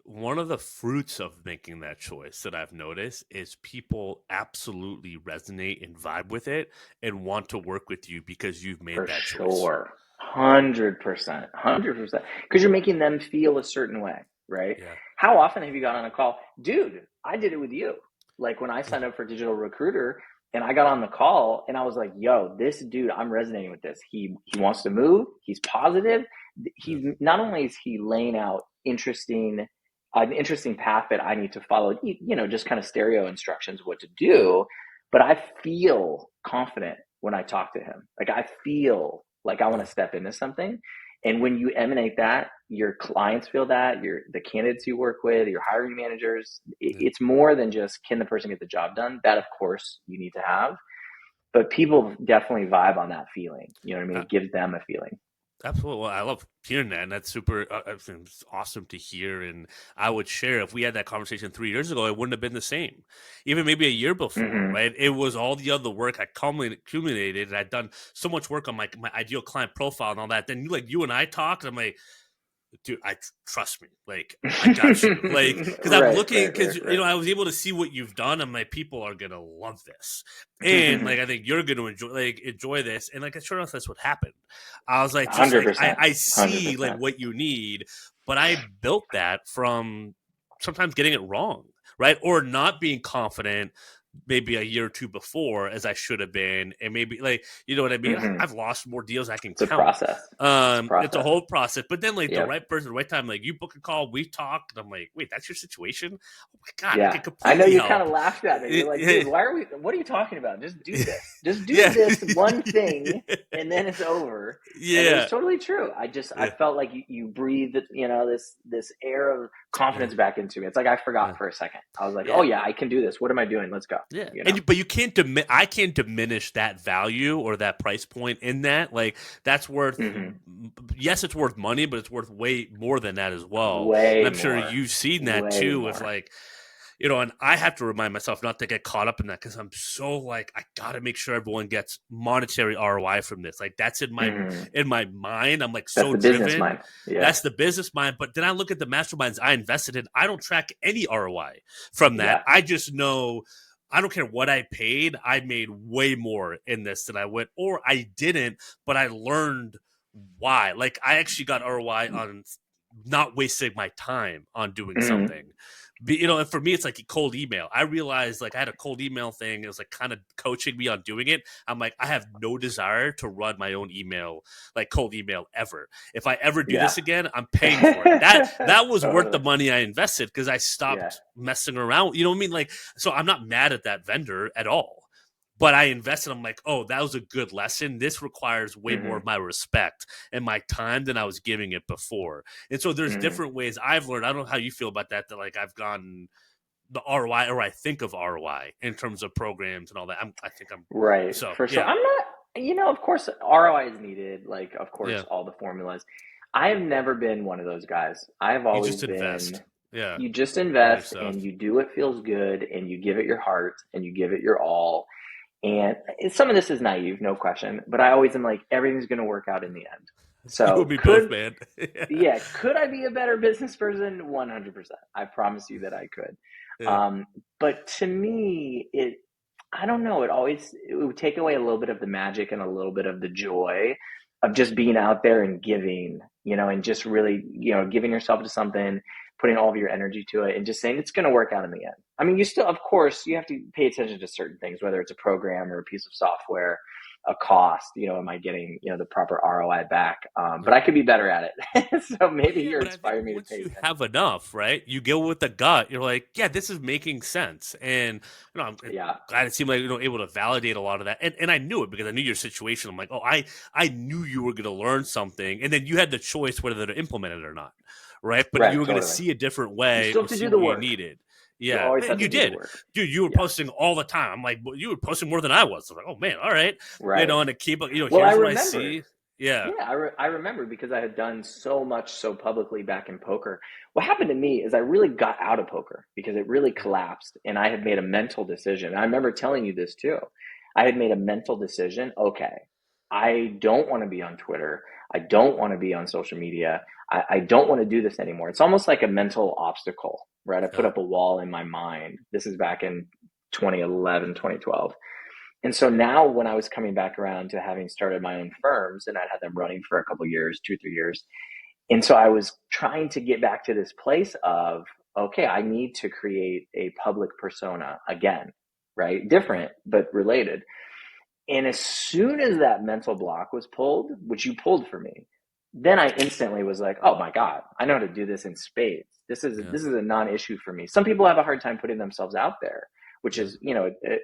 A: One of the fruits of making that choice that I've noticed is people absolutely resonate and vibe with it and want to work with you because you've made
B: For
A: that choice.
B: sure. 100%. 100%. Because you're making them feel a certain way, right?
A: Yeah.
B: How often have you got on a call? Dude, I did it with you. Like, when I signed up for Digital Recruiter and I got on the call and I was like, yo, this dude, I'm resonating with this. He wants to move. He's positive.
A: Yeah.
B: He's not only is he laying out an interesting path that I need to follow, just kind of stereo instructions of what to
A: Yeah.
B: do, but I feel confident when I talk to him. Like, I feel like I want
A: Yeah.
B: to step into something. And when you emanate that, your clients feel that, the candidates you work with, your hiring managers,
A: Yeah.
B: it's more than just, can the person get the job done? That, of course, you need to have. But people definitely vibe on that feeling. You know what I mean?
A: Uh,
B: It gives them a feeling.
A: Absolutely. Well, I love hearing that, and that's super. It's awesome to hear. And I would share if we had that conversation 3 years ago, it wouldn't have been the same. Even maybe a year before,
B: Mm-hmm.
A: right? It was all the other work I accumulated, and I'd done so much work on my ideal client profile and all that. Then you and I talked, and I'm like, dude, trust me, like I got you, like because I'm
B: Right,
A: looking
B: right,
A: because
B: right, right.
A: I was able to see what you've done. I'm like, people are gonna love this, and like I think you're gonna enjoy this, and like sure enough, that's what happened. I was like, just like
B: 100%.
A: I see like
B: 100%.
A: what you need, but I built that from sometimes getting it wrong, right, or not being confident maybe a year or two before as I should have been, and maybe like you know what I mean.
B: Mm-hmm.
A: I've lost more deals I can
B: It's a
A: count.
B: process. It's a
A: It's a
B: process.
A: whole process, but then like the
B: Yep.
A: right person, the right time, like you book a call, we talk, and I'm like, wait, that's your situation? Oh my god, I
B: Yeah.
A: can
B: I know
A: completely
B: you kind
A: help.
B: of laughed at me. You're like, dude, what are you talking about? Just do this. Just do
A: Yeah,
B: this one thing, and then it's over. And it was
A: yeah,
B: totally true. I
A: yeah,
B: felt like you breathed, this air of
A: yeah,
B: confidence back into me. It's like I forgot
A: yeah.
B: for a second. I was like, oh
A: Yeah.
B: yeah, I can do this. What am I doing? Let's go.
A: Yeah,
B: You know?
A: and but you can't I can't diminish that value or that price point in that. Like that's worth.
B: Mm-hmm.
A: Yes, it's worth money, but it's worth way more than that as well. And
B: Way
A: I'm sure
B: more.
A: you've seen that
B: Way
A: too. With
B: more.
A: like, and I have to remind myself not to get caught up in that because I'm so like I got to make sure everyone gets monetary ROI from this. Like that's
B: Mm-hmm.
A: in my mind. I'm like
B: That's
A: so
B: the business
A: driven.
B: mind. Yeah.
A: That's the business mind. But then I look at the masterminds I invested in. I don't track any ROI from that.
B: Yeah.
A: I just know I don't care what I paid. I made way more in this than I would, or I didn't, but I learned why. Like I actually got ROI on not wasting my time on doing
B: Mm-hmm.
A: something. And for me, it's like a cold email. I realized like I had a cold email thing. It was like kind of coaching me on doing it. I'm like, I have no desire to run my own email, like cold email ever. If I ever do
B: Yeah.
A: this again, I'm paying for it. That was worth the
B: Totally.
A: money I invested because I
B: Yeah.
A: stopped messing around. You know what I mean? Like, so I'm not mad at that vendor at all. But I invested. I'm like, oh, that was a good lesson. This requires way more
B: Mm-hmm.
A: of my respect and my time than I was giving it before. And so there's
B: Mm-hmm.
A: different ways I've learned. I don't know how you feel about that. That like I've gotten the ROI, or I think of ROI in terms of programs and all that. I think I'm
B: Right,
A: so
B: for sure.
A: yeah,
B: I'm not, of course, ROI is needed. Like, of course,
A: yeah.
B: all the formulas. I have never been one of those guys. I've
A: You
B: always
A: just
B: been,
A: invest. Yeah,
B: you just
A: in
B: invest
A: yourself.
B: and you do what feels good and you give it your heart and you give it your all. And some of this is naive, no question, but I always am like, everything's going to work out in the end.
A: You and
B: So
A: me both, man.
B: could I be a better business person? 100%. I promise you that I could.
A: Yeah.
B: But to me, I don't know, it would take away a little bit of the magic and a little bit of the joy of just being out there and giving, and just really, giving yourself to something, putting all of your energy to it and just saying it's going to work out in the end. I mean, you still, of course, you have to pay attention to certain things, whether it's a program or a piece of software, a cost, am I getting, the proper ROI back? But I could be better at it. So
A: Well,
B: maybe
A: yeah,
B: you're
A: but I think
B: inspiring me to
A: once
B: pay
A: you
B: attention.
A: have enough, right? You go with the gut. You're like, yeah, this is making sense, and I'm
B: Yeah.
A: glad it seemed like able to validate a lot of that. And I knew it because I knew your situation. I'm like, oh, I knew you were going to learn something, and then you had the choice whether to implement it or not, right? But you
B: Right.
A: were going to
B: Totally.
A: see a different
B: You
A: way
B: still
A: or
B: have to
A: see
B: do the
A: what you
B: work.
A: needed.
B: You
A: Yeah,
B: always have
A: and
B: to
A: you
B: do the
A: did,
B: work.
A: dude. You were
B: Yeah.
A: posting all the time. I'm like, well, you were posting more than I was. I'm like, oh man, all right,
B: Right.
A: and to keep,
B: Well, I
A: here's what I
B: remember.
A: see. Yeah,
B: Yeah, I remember because I had done so much so publicly back in poker. What happened to me is I really got out of poker because it really collapsed and I had made a mental decision. I remember telling you this too. I had made a mental decision. Okay, I don't want to be on Twitter. I don't want to be on social media. I don't want to do this anymore. It's almost like a mental obstacle, right? I put
A: yeah,
B: up a wall in my mind. This is back in 2011, 2012. And so now when I was coming back around to having started my own firms and I'd had them running for a couple of years, 2, 3 years. And so I was trying to get back to this place of, okay, I need to create a public persona again, right? Different, but related. And as soon as that mental block was pulled, which you pulled for me, then I instantly was like, oh my God, I know how to do this in spades.
A: yeah,
B: This is a non-issue for me. Some people have a hard time putting themselves out there, which
A: yeah.
B: is,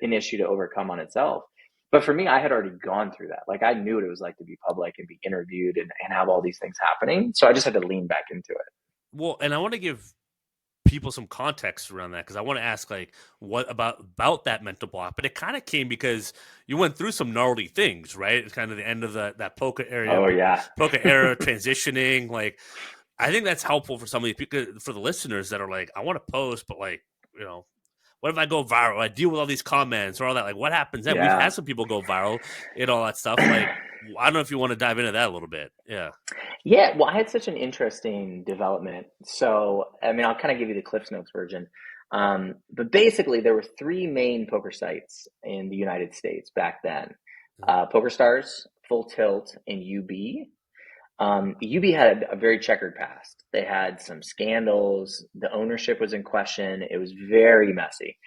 B: an issue to overcome on itself. But for me, I had already gone through that. Like I knew what it was like to be public and be interviewed and have all these things happening. So I just had to lean back into it.
A: Well, and I want to give people some context around that because I want to ask like what about that mental block, but it kind of came because you went through some gnarly things, right? It's kind of the end of that
B: Oh yeah.
A: poker era transitioning. Like I think that's helpful for some of these people, for the listeners that are like, I want to post, but like you know. What if I go viral? I deal with all these comments or all that. Like, what happens then? We've had
B: Yeah.
A: some people go viral and all that stuff. Like, I don't know if you want to dive into that a little bit. Yeah.
B: Yeah, well, I had such an interesting development. So, I mean, I'll kind of give you the Cliffs Notes version. But basically, there were three main poker sites in the United States back then: PokerStars, Full Tilt, and UB. UB had a very checkered past. They had some scandals. The ownership was in question. It was very messy.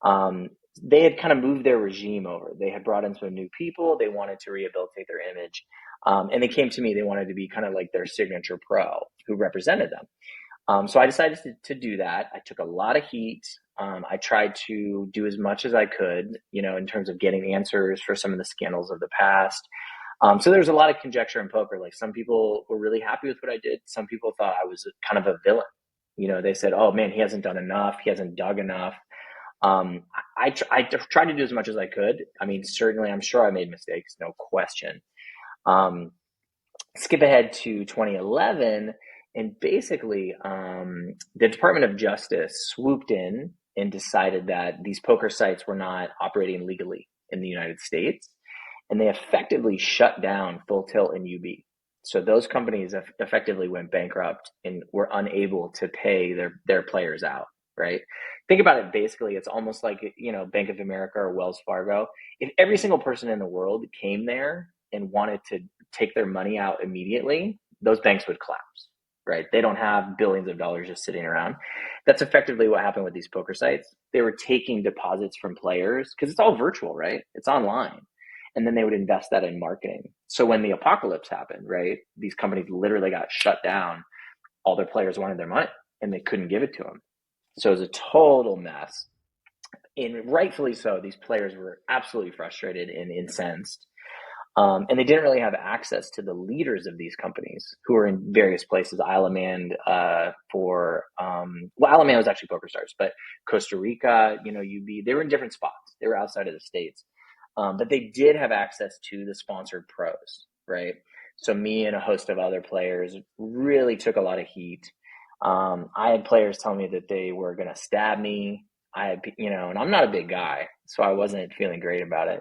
B: Um, they had kind of moved their regime over. They had brought in some new people. They wanted to rehabilitate their image. And they came to me. They wanted to be kind of like their signature pro who represented them. So I decided to do that. I took a lot of heat. I tried to do as much as I could, in terms of getting answers for some of the scandals of the past. So there's a lot of conjecture in poker. Like some people were really happy with what I did. Some people thought I was kind of a villain. They said, "Oh man, he hasn't done enough. He hasn't dug enough." Um, I tried to do as much as I could. I mean, certainly, I'm sure I made mistakes, no question. Um, Skip ahead to 2011, and basically, the Department of Justice swooped in and decided that these poker sites were not operating legally in the United States, and they effectively shut down Full Tilt and UB. So those companies effectively went bankrupt and were unable to pay their players out, right? Think about it. Basically, it's almost like, Bank of America or Wells Fargo. If every single person in the world came there and wanted to take their money out immediately, those banks would collapse, right? They don't have billions of dollars just sitting around. That's effectively what happened with these poker sites. They were taking deposits from players because it's all virtual, right? It's online. And then they would invest that in marketing. So when the apocalypse happened, right, these companies literally got shut down. All their players wanted their money and they couldn't give it to them. So it was a total mess. And rightfully so, these players were absolutely frustrated and incensed. And they didn't really have access to the leaders of these companies who were in various places. Isle of Man Isle of Man was actually PokerStars, but Costa Rica, UB, they were in different spots. They were outside of the States. But they did have access to the sponsored pros, right? So me and a host of other players really took a lot of heat. I had players tell me that they were going to stab me. And I'm not a big guy. so I wasn't feeling great about it.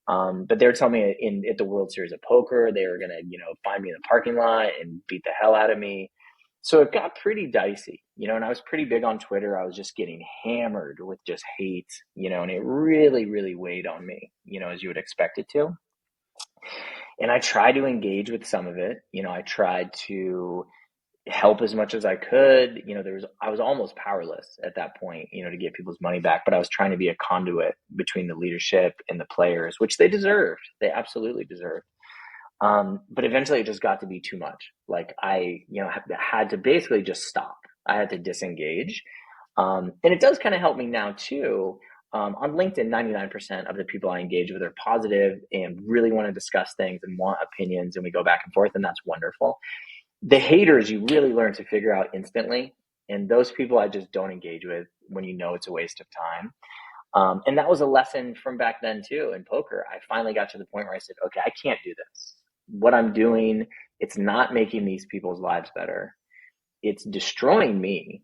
B: But they were telling me at the World Series of Poker, they were gonna, find me in the parking lot and beat the hell out of me. So it got pretty dicey, and I was pretty big on Twitter. I was just getting hammered with just hate, and it really, really weighed on me, as you would expect it to. And I tried to engage with some of it. I tried to help as much as I could. I was almost powerless at that point, to get people's money back, but I was trying to be a conduit between the leadership and the players, which they deserved. They absolutely deserved. But eventually it just got to be too much. Like I, had to basically just stop. I had to disengage. And it does kind of help me now too. On LinkedIn, 99% of the people I engage with are positive and really want to discuss things and want opinions, and we go back and forth, and that's wonderful. The haters, you really learn to figure out instantly. And those people I just don't engage with when it's a waste of time. And that was a lesson from back then too in poker. I finally got to the point where I said, okay, I can't do this. What I'm doing, it's not making these people's lives better. It's destroying me.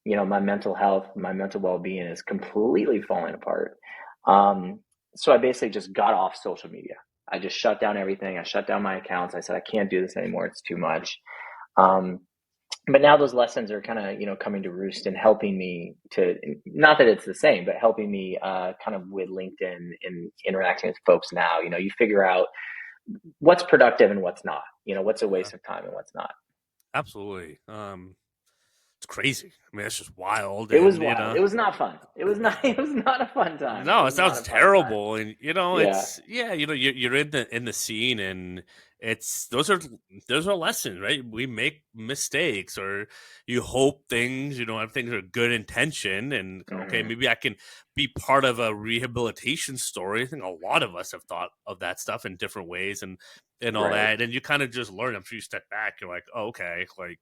B: My mental health, my mental well-being is completely falling apart. So I basically just got off social media. I just shut down everything. I shut down my accounts. I said, I can't do this anymore. It's too much. But now those lessons are kind of, coming to roost and helping me to, not that it's the same, but helping me kind of with LinkedIn and interacting with folks now. You figure out what's productive and what's not, what's a waste of time and what's not.
A: Absolutely. It's crazy. I mean, it's just wild.
B: It was wild. It was not fun. It was not a fun time.
A: No, it sounds terrible. And
B: Yeah.
A: you're in the scene, and those are lessons, right? We make mistakes, or you hope things, things are good intention, and okay, maybe I can be part of a rehabilitation story. I think a lot of us have thought of that stuff in different ways, and all that. And you kind of just learn. I'm sure you step back, you're like, oh, okay, like,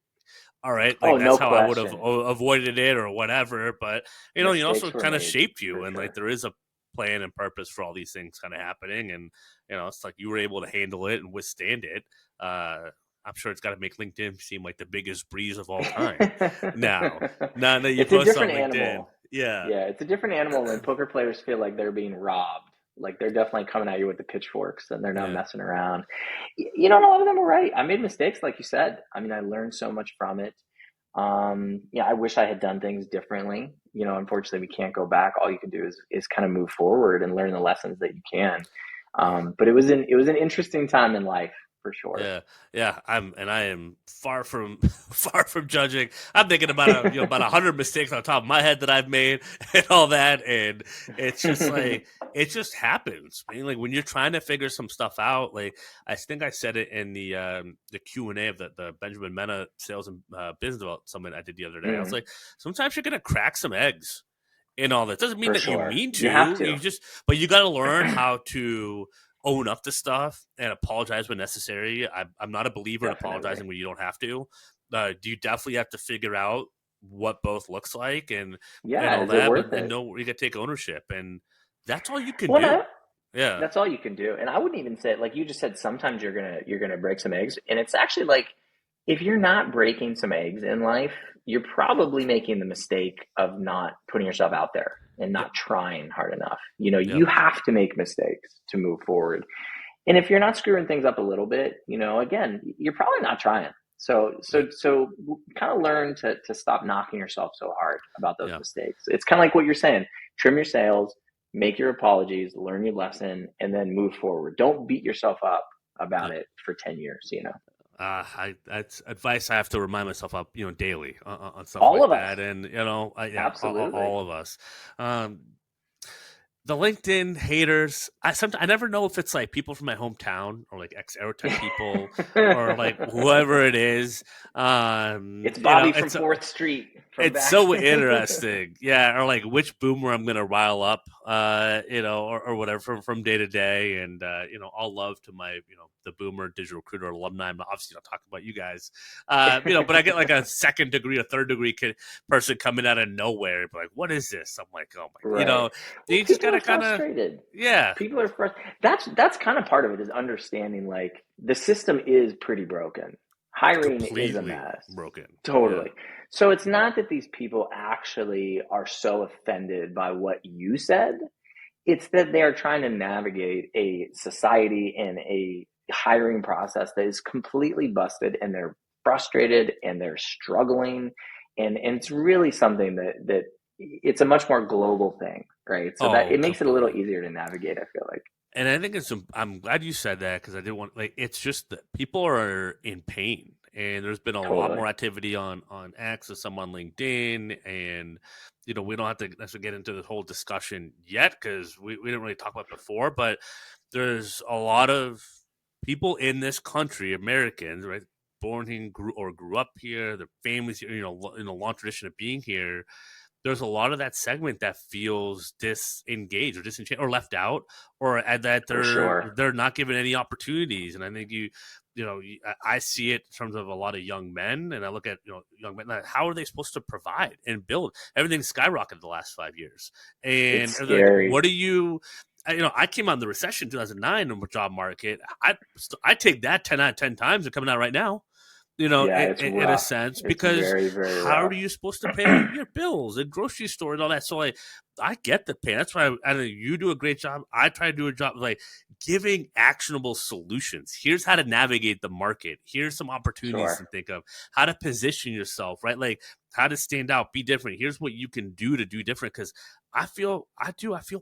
A: all right, like that's how I would have avoided it or whatever. But you also kind of shaped you, and like there is a plan and purpose for all these things kind of happening, and it's like you were able to handle it and withstand it. I'm sure it's got to make LinkedIn seem like the biggest breeze of all time. now that you
B: it's
A: post
B: a different
A: on LinkedIn,
B: animal.
A: Yeah,
B: it's a different animal when poker players feel like they're being robbed. Like they're definitely coming at you with the pitchforks, and they're not messing around. A lot of them were right. I made mistakes, like you said. I mean, I learned so much from it. I wish I had done things differently. Unfortunately, we can't go back. All you can do is kind of move forward and learn the lessons that you can. But it was an interesting time in life. For sure.
A: Yeah. I am far from judging. I'm thinking about about 100 mistakes on top of my head that I've made and all that, and it's just like it just happens. I mean, like when you're trying to figure some stuff out, like I think I said it in the Q&A of the Benjamin Mena Sales and Business Development Summit I did the other day. I was like, sometimes you're gonna crack some eggs in all that. Doesn't mean that you mean to.
B: You have to.
A: But you got to learn how to own up to stuff and apologize when necessary. I'm not a believer in apologizing when you don't have to. You definitely have to figure out what both looks like and all that, and know where you got to take ownership, and that's all you can do.
B: That's all you can do. And I wouldn't even say, like you just said, sometimes you're gonna break some eggs, and it's actually like if you're not breaking some eggs in life, you're probably making the mistake of not putting yourself out there and not trying hard enough. You have to make mistakes to move forward. And if you're not screwing things up a little bit, again, you're probably not trying. So kind of learn to stop knocking yourself so hard about those mistakes. It's kind of like what you're saying, trim your sails, make your apologies, learn your lesson, and then move forward. Don't beat yourself up about it for 10 years,
A: that's advice I have to remind myself of, daily on stuff
B: all
A: like
B: of
A: that.
B: Us.
A: And,
B: Absolutely.
A: all of us. The LinkedIn haters, I never know if it's like people from my hometown or like ex-Aerotech people or like whoever it is.
B: It's Bobby from 4th Street.
A: It's so interesting. Yeah. Or like which boomer I'm going to rile up, or whatever from day to day. And, all love to my, the boomer digital recruiter alumni. I'm obviously not talking about you guys, but I get like a second degree or third degree person coming out of nowhere. Like, what is this? I'm like, oh my,
B: right.
A: You just gotta kind of
B: People are frustrated. That's kind of part of it, is understanding like the system is pretty broken. Hiring is a mess.
A: Broken.
B: Totally. So it's not that these people actually are so offended by what you said. It's that they are trying to navigate a society and a hiring process that is completely busted, and they're frustrated and they're struggling. And it's really something that it's a much more global thing, right? So that
A: Oh,
B: it makes it a little
A: completely.
B: easier to navigate, I feel like.
A: And I think I'm glad you said that because I didn't want like it's just that people are in pain, and there's been a lot
B: Totally.
A: more activity on X or some on LinkedIn, and we don't have to necessarily get into the whole discussion yet because we didn't really talk about it before, but there's a lot of people in this country, Americans, right, born here, grew up here, their families, in a long tradition of being here. There's a lot of that segment that feels disengaged or disenchanted or left out, or that
B: For
A: they're
B: sure.
A: they're not given any opportunities. And I think I see it in terms of a lot of young men, and I look at young men. Like, how are they supposed to provide and build? Everything's skyrocketed the last 5 years,
B: It's
A: and they're like,
B: scary.
A: what do you? I came out in the recession 2009 in the job market. I take that 10 out of 10 times. They're coming out right now,
B: Yeah, it's
A: in a
B: rough.
A: sense,
B: It's
A: because
B: very, very
A: how are
B: rough.
A: you supposed to pay your bills and grocery store and all that? So I get the pain. That's why I know you do a great job. I try to do a job like giving actionable solutions. Here's how to navigate the market. Here's some opportunities to
B: Sure.
A: think of. How to position yourself, right? Like how to stand out, be different. Here's what you can do to do different. Because I feel
B: Right.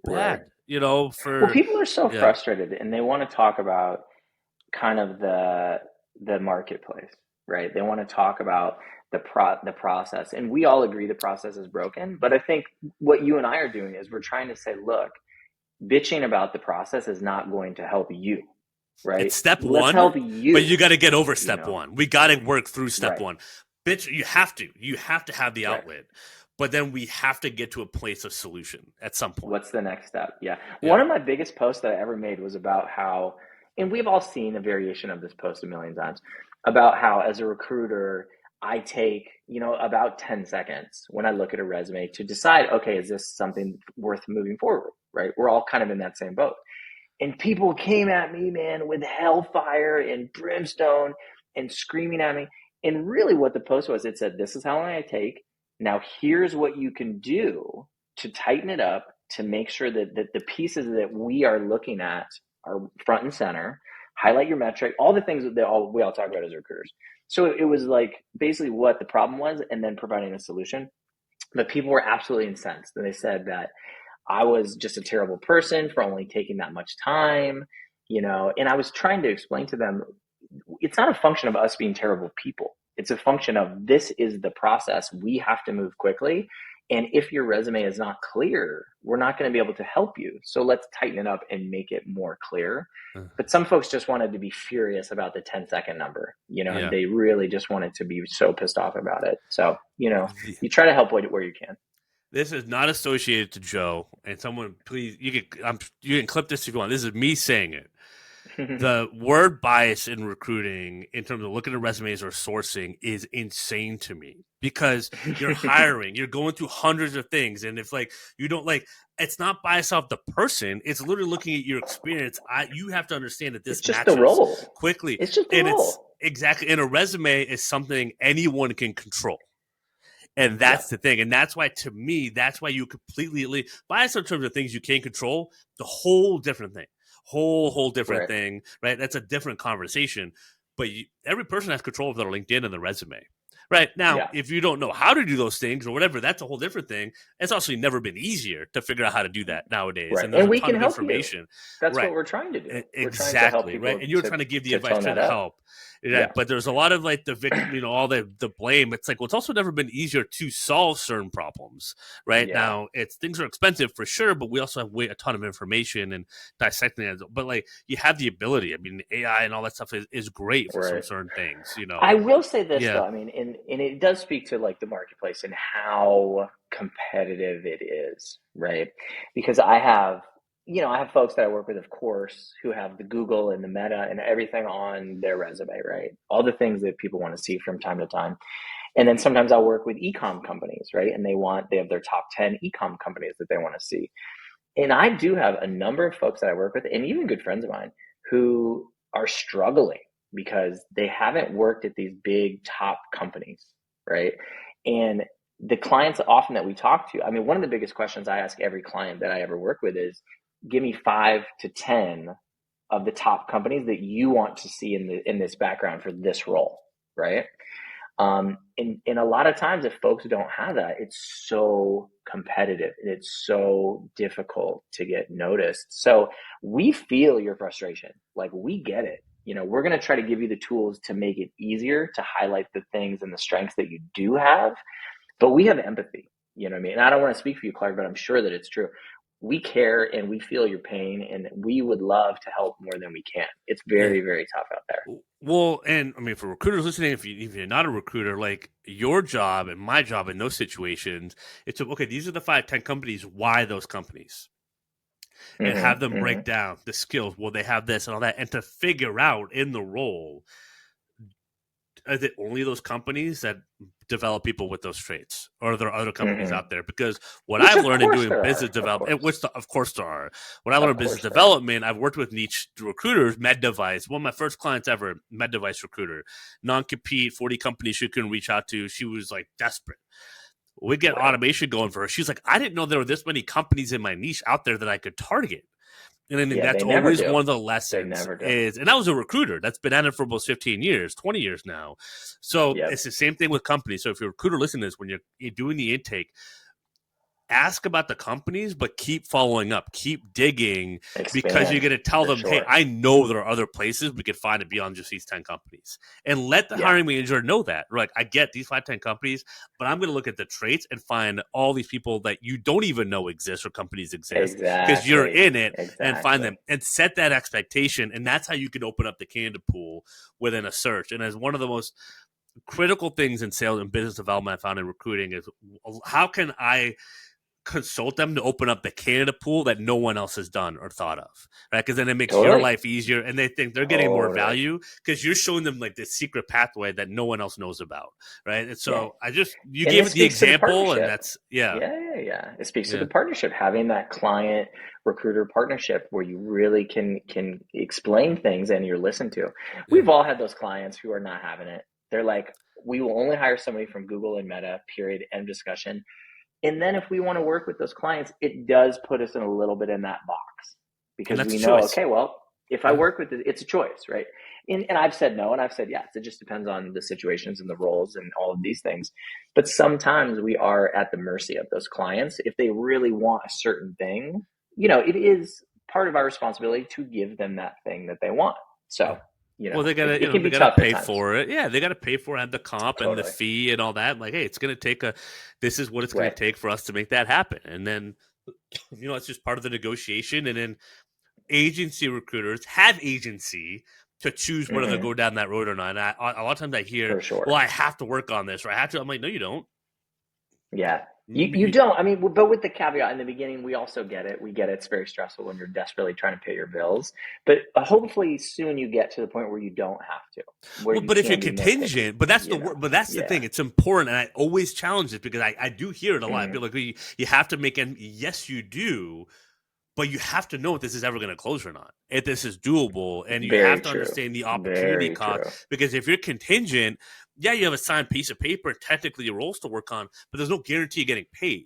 A: bad,
B: Well,
A: for
B: people are so
A: yeah.
B: frustrated and they want to talk about kind of the marketplace, right? They want to talk about the process, and we all agree the process is broken. But I think what you and I are doing is we're trying to say, look, bitching about the process is not going to help you, right?
A: It's step
B: Let's
A: one,
B: help
A: but
B: you,
A: you got to get over
B: you
A: step
B: know?
A: one. We got to work through step
B: Right,
A: one. Bitch, you have to have the
B: right.
A: outlet, but then we have to get to a place of solution at some point.
B: What's the next step? Yeah. One
A: Yeah.
B: of my biggest posts that I ever made was about how, and we've all seen a variation of this post a million times, about how as a recruiter, I take, about 10 seconds when I look at a resume to decide, okay, is this something worth moving forward? Right. We're all kind of in that same boat. And people came at me, man, with hellfire and brimstone and screaming at me. And really, what the post was, it said, this is how long I take. Now, here's what you can do to tighten it up to make sure that the pieces that we are looking at are front and center. Highlight your metric, all the things that we all talk about as recruiters. So it was like basically what the problem was and then providing a solution. But people were absolutely incensed. And they said that I was just a terrible person for only taking that much time, and I was trying to explain to them it's not a function of us being terrible people. It's a function of this is the process. We have to move quickly. And if your resume is not clear, we're not going to be able to help you. So let's tighten it up and make it more clear.
A: Uh,
B: But some folks just wanted to be furious about the 10-second number, and
A: Yeah.
B: they really just wanted to be so pissed off about it. So,
A: The-
B: you try to help where you can.
A: This is not associated to Joe. And someone, please, you can clip this if you want. This is me saying it. The word bias in recruiting in terms of looking at resumes or sourcing is insane to me because you're hiring, you're going through hundreds of things. And if you don't it's not bias off the person, it's literally looking at your experience. You have to understand that
B: It's
A: this
B: just the
A: matches
B: role.
A: quickly.
B: It's just the
A: And it's
B: role.
A: exactly, and a resume is something anyone can control. And
B: Yep.
A: that's the thing. And that's why, to me, that's why you completely bias in terms of things you can't control, the whole different thing. Whole different
B: Right.
A: thing, right? That's a different conversation. But every person has control of their LinkedIn and their resume. Right now,
B: Yeah.
A: if you don't know how to do those things or whatever, that's a whole different thing. It's also never been easier to figure out how to do that nowadays.
B: Right.
A: And there's
B: And
A: a
B: we
A: ton
B: can
A: of
B: help you.
A: information.
B: That's what
A: Right.
B: we're trying to do. We're trying to help
A: Exactly, right.
B: people
A: And you're
B: to
A: trying to give the
B: to
A: advice,
B: tone
A: trying
B: that
A: to
B: up.
A: help. Right.
B: Yeah.
A: But there's a lot of the victim, all the blame. It's like, well, it's also never been easier to solve certain problems. Right
B: Yeah.
A: now, things are expensive for sure, but we also have a ton of information and dissecting it. But you have the ability. I mean, AI and all that stuff is great for some
B: Right.
A: certain things.
B: I will say this
A: Yeah.
B: though. I mean, and it does speak to like the marketplace and how competitive it is, right? Because I have folks that I work with, of course, who have the Google and the Meta and everything on their resume, right? All the things that people want to see from time to time. And then sometimes I'll work with e-com companies, right? And they have their top 10 e-com companies that they want to see. And I do have a number of folks that I work with, and even good friends of mine, who are struggling because they haven't worked at these big top companies, right? And the clients often that we talk to, I mean, one of the biggest questions I ask every client that I ever work with is, give me 5 to 10 of the top companies that you want to see in this background for this role, right? And a lot of times, if folks don't have that, it's so competitive and it's so difficult to get noticed. So we feel your frustration. Like, we get it. We're going to try to give you the tools to make it easier to highlight the things and the strengths that you do have. But we have empathy. You know what I mean? And I don't want to speak for you, Clark, but I'm sure that it's true. We care and we feel your pain, and we would love to help more than we can. It's very, very tough out there.
A: Well, and I mean, for recruiters listening, if you're not a recruiter, like, your job and my job in those situations, it's okay, these are the 5-10 companies. Why those companies? And have them break down the skills. Well, they have this and all that, and to figure out in the role, are it only those companies that develop people with those traits, or are there other companies out there? Because what I've learned in doing business development, of course there are. What I learned in business development, I've worked with niche recruiters, med device. One of my first clients ever, med device recruiter, non-compete, 40 companies she couldn't reach out to. She was like desperate. We get automation going for her. She's like, I didn't know there were this many companies in my niche out there that I could target. And then that's always one of the lessons is, and I was a recruiter that's been at it for almost 15 years, 20 years now. So it's the same thing with companies. So if you're a recruiter listening to this, when you're doing the intake, ask about the companies, but keep following up, keep digging, because you're going to tell them, hey, I know there are other places we could find it beyond just these 10 companies. And let the hiring manager know that. Like, I get these 5-10 companies, but I'm going to look at the traits and find all these people that you don't even know exist or companies exist, because you're in it, and find them and set that expectation. And that's how you can open up the candidate pool within a search. And as one of the most critical things in sales and business development I found in recruiting is, how can I consult them to open up the candidate pool that no one else has done or thought of, right? Because then it makes your life easier, and they think they're getting more value because you're showing them like this secret pathway that no one else knows about, right? And so you gave it the example, and that's
B: It speaks to the partnership, having that client recruiter partnership where you really can explain things and you're listened to. We've all had those clients who are not having it. They're like, we will only hire somebody from Google and Meta, period, end discussion. And then if we want to work with those clients, it does put us in a little bit in that box, because we know, okay, well, if I work with it, it's a choice, right? And I've said no, and I've said yes. It just depends on the situations and the roles and all of these things. But sometimes we are at the mercy of those clients. If they really want a certain thing, it is part of our responsibility to give them that thing that they want. So,
A: they gotta pay for it. Yeah, they gotta pay for it, and the comp and the fee and all that. Like, hey, it's gonna take this is what it's gonna take for us to make that happen. And then, it's just part of the negotiation. And then agency recruiters have agency to choose whether to go down that road or not. And a lot of times I hear, well, I have to work on this, or I have to. I'm like, no, you don't.
B: Yeah. You don't. I mean, but with the caveat in the beginning, we also get it. We get it. It's very stressful when you're desperately trying to pay your bills. But hopefully soon you get to the point where you don't have to.
A: But if you're contingent, but that's the thing. It's important, and I always challenge it, because I do hear it a lot. I feel like you have to make it. Yes, you do. But you have to know if this is ever going to close or not, if this is doable, and you have to understand the opportunity cost. Because if you're contingent, you have a signed piece of paper, technically your roles to work on, but there's no guarantee of getting paid.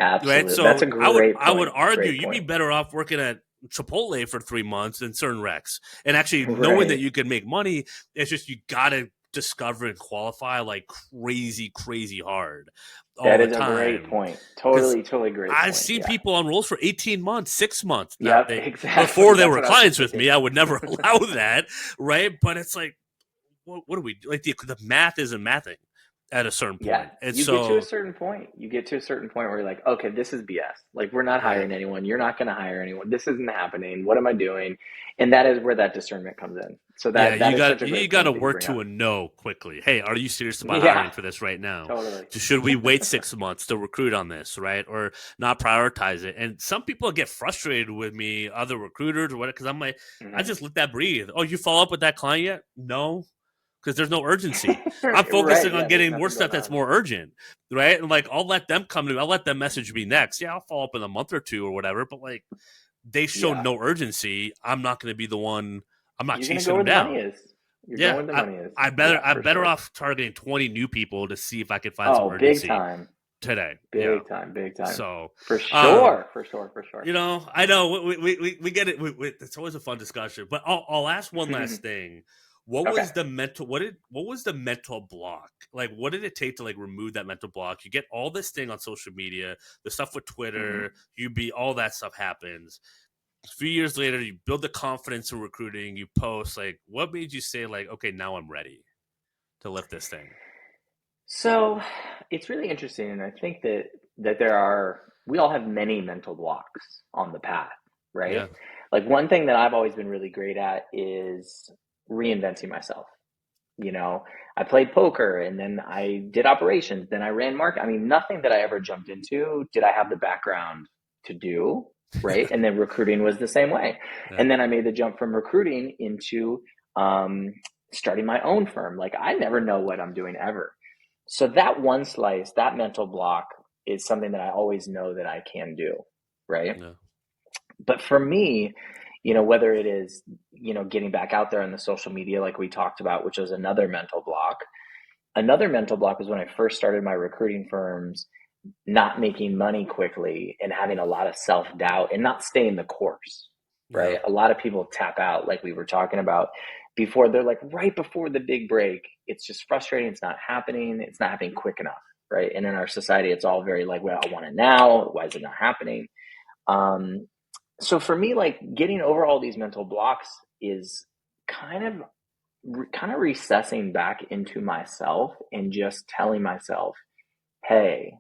B: Absolutely.
A: Right? So
B: that's a great point.
A: I would argue you'd be better off working at Chipotle for 3 months than certain recs, and actually knowing that you can make money. It's just you got to discover and qualify like crazy hard.
B: That is a great point. Totally great point.
A: I've seen people on roles for 18 months, 6 months.
B: Exactly.
A: Before they were clients with me, I would never allow that, right? But it's like, what do we do? Like, the math isn't mathing at a certain point.
B: Yeah, and you get to a certain point. You get to a certain point where you're like, okay, this is BS. Like, we're not hiring anyone. You're not going to hire anyone. This isn't happening. What am I doing? And that is where that discernment comes in. So you got to work to a no quickly. Hey, are you serious about hiring for this right now? Totally.
A: Should we wait 6 months to recruit on this, right? Or not prioritize it? And some people get frustrated with me, other recruiters or whatever, because I'm like, I just let that breathe. Oh, you follow up with that client yet? No. Because there's no urgency. I'm focusing on getting more stuff that's more urgent, right? And like, I'll let them come to me. I'll let them message me next. Yeah, I'll follow up in a month or two or whatever. But like, they show no urgency. I'm not going to be the one. I'm not chasing them down.
B: You're going where the money is.
A: I'm better off targeting 20 new people to see if I can find some urgency.
B: Big time.
A: today.
B: Big time, big time.
A: So,
B: For sure, for sure.
A: I know we get it. It's always a fun discussion, but I'll ask one last thing. What
B: Okay.
A: was the mental? What was the mental block? Like, what did it take to like remove that mental block? You get all this thing on social media, the stuff with Twitter, all that stuff happens. A few years later, you build the confidence in recruiting. You post. Like, what made you say like, okay, now I'm ready to lift this thing?
B: So it's really interesting, and I think that we all have many mental blocks on the path, right?
A: Yeah,
B: Like one thing that I've always been really great at is reinventing myself. You know, I played poker and then I did operations, then I ran market. I mean, nothing that I ever jumped into did I have the background to do, right? And then recruiting was the same way.
A: yeah,
B: And then I made the jump from recruiting into starting my own firm. Like I never know what I'm doing ever. So that one slice, that mental block is something that I always know that I can do, right?
A: yeah,
B: But for me, whether it is, getting back out there on the social media like we talked about, which was another mental block. Another mental block was when I first started my recruiting firms, not making money quickly and having a lot of self-doubt and not staying the course,
A: yeah,
B: right? A lot of people tap out like we were talking about before. They're like right before the big break, it's just frustrating. It's not happening. It's not happening quick enough, right? And in our society, it's all very like, well, I want it now. Why is it not happening? Um, so for me, like getting over all these mental blocks is kind of recessing back into myself and just telling myself, hey,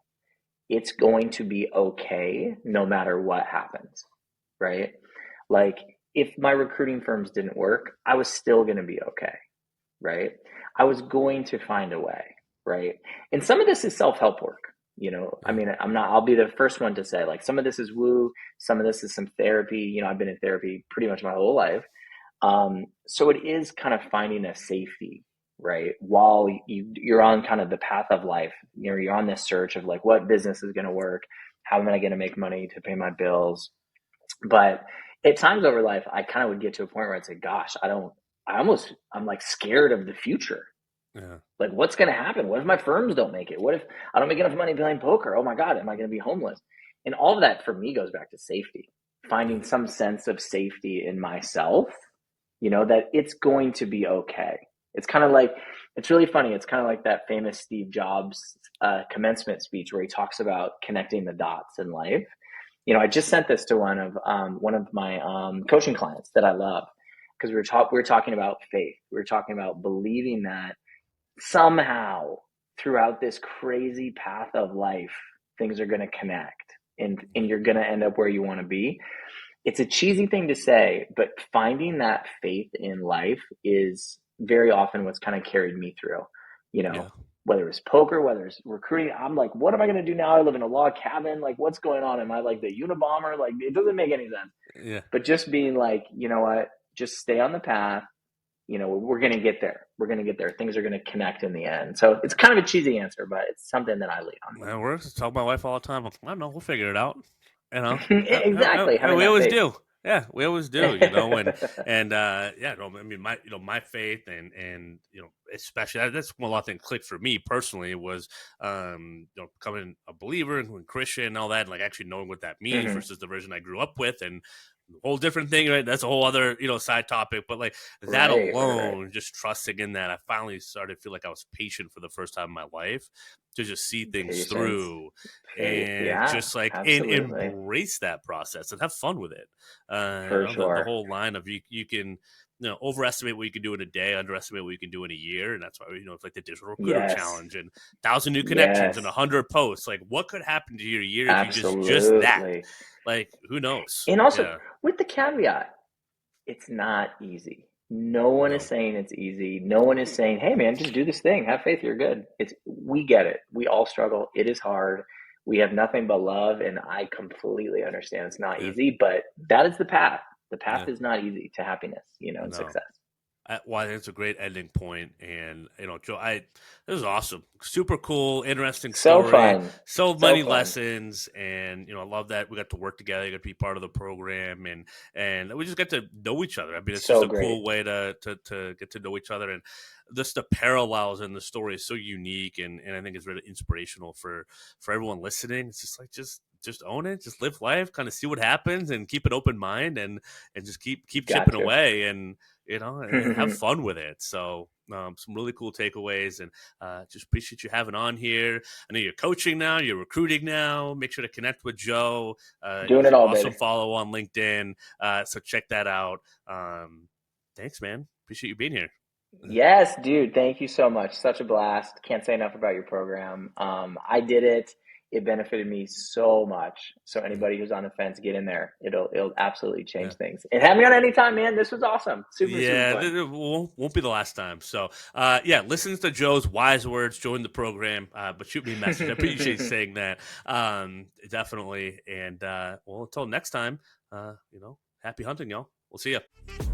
B: it's going to be okay no matter what happens, right? Like if my recruiting firms didn't work, I was still going to be okay, right? I was going to find a way, right? And some of this is self-help work. I
A: yeah.
B: mean, I'll be the first one to say like some of this is woo, some of this is some therapy. I've been in therapy pretty much my whole life. So it is kind of finding a safety, right? While you're on kind of the path of life, you're on this search of like, what business is going to work? How am I going to make money to pay my bills? But at times over life, I kind of would get to a point where I'd say, gosh, I'm like scared of the future.
A: Yeah.
B: Like, what's going to happen? What if my firms don't make it? What if I don't make enough money playing poker? Oh my God, am I going to be homeless? And all of that for me goes back to safety, finding some sense of safety in myself, that it's going to be okay. It's kind of like, it's really funny. It's kind of like that famous Steve Jobs commencement speech where he talks about connecting the dots in life. I just sent this to one of my coaching clients that I love because we were talking about faith. We were talking about believing that somehow throughout this crazy path of life, things are going to connect and you're going to end up where you want to be. It's a cheesy thing to say, but finding that faith in life is very often what's kind of carried me through,
A: Yeah.
B: whether it's poker, whether it's recruiting. I'm like, what am I going to do now? I live in a log cabin. Like, what's going on? Am I like the Unabomber? Like, it doesn't make any sense.
A: Yeah.
B: But just being like, you know what? Just stay on the path. We're going to get there. We're going to get there. Things are going to connect in the end. So it's kind of a cheesy answer, but it's something that I lean
A: Man, we're talking my wife all the time. I don't know. We'll figure it out.
B: on. Exactly. Having
A: We
B: that
A: always
B: faith.
A: do. Yeah, we always do. And yeah. No, I mean, my faith and especially that's one a lot of things clicked for me personally was becoming a believer and Christian and all that, and like actually knowing what that means versus the version I grew up with and. Whole different thing, right? That's a whole other, side topic. But like that alone, just trusting in that, I finally started to feel like I was patient for the first time in my life to just see things through
B: Faith.
A: and
B: Yeah,
A: just like
B: absolutely.
A: embrace that process and have fun with it.
B: For
A: The
B: sure.
A: whole line of you can overestimate what you can do in a day, underestimate what you can do in a year, and that's why it's like the digital recruiter
B: Yes.
A: challenge and 1,000 new connections and
B: Yes.
A: 100 posts. Like, what could happen to your year if you just that?
B: Absolutely.
A: Like, who knows?
B: And also
A: Yeah,
B: with the caveat, it's not easy. No one is
A: no,
B: saying it's easy. No one is saying, hey man, just do this thing. Have faith, you're good. We get it. We all struggle. It is hard. We have nothing but love, and I completely understand it's not
A: yeah,
B: easy, but that is the path. The path
A: yeah.
B: is not easy to happiness, and
A: No.
B: success.
A: Well, I think it's a great ending point, and Joe, this is awesome, super cool, interesting
B: So
A: story,
B: fun.
A: so
B: So
A: many
B: fun.
A: and I love that we got to work together, got to be part of the program, and we just get to know each other. I mean, it's just
B: So
A: a cool
B: great.
A: way to get to know each other, and just the parallels in the story is so unique, and I think it's really inspirational for everyone listening. It's just like just own it, just live life, kind of see what happens, and keep an open mind, and just keep chipping
B: Got you.
A: away, and have fun with it. So some really cool takeaways, and just appreciate you having on here. I know you're coaching now, you're recruiting now. Make sure to connect with Joe.
B: Doing
A: He's
B: it
A: an
B: all,
A: awesome
B: baby.
A: follow on LinkedIn. So check that out. Thanks, man. Appreciate you being here.
B: Yes, dude. Thank you so much. Such a blast. Can't say enough about your program. I did it. It benefited me so much. So anybody who's on the fence, get in there. It'll absolutely
A: Yeah.
B: change things. And have me on anytime, man. This was awesome. Super, super
A: Yeah,
B: fun.
A: it won't be the last time. So, yeah, listen to Joe's wise words, join the program, but shoot me a message. I appreciate you saying that. Definitely. And, well, until next time, happy hunting, y'all. We'll see you.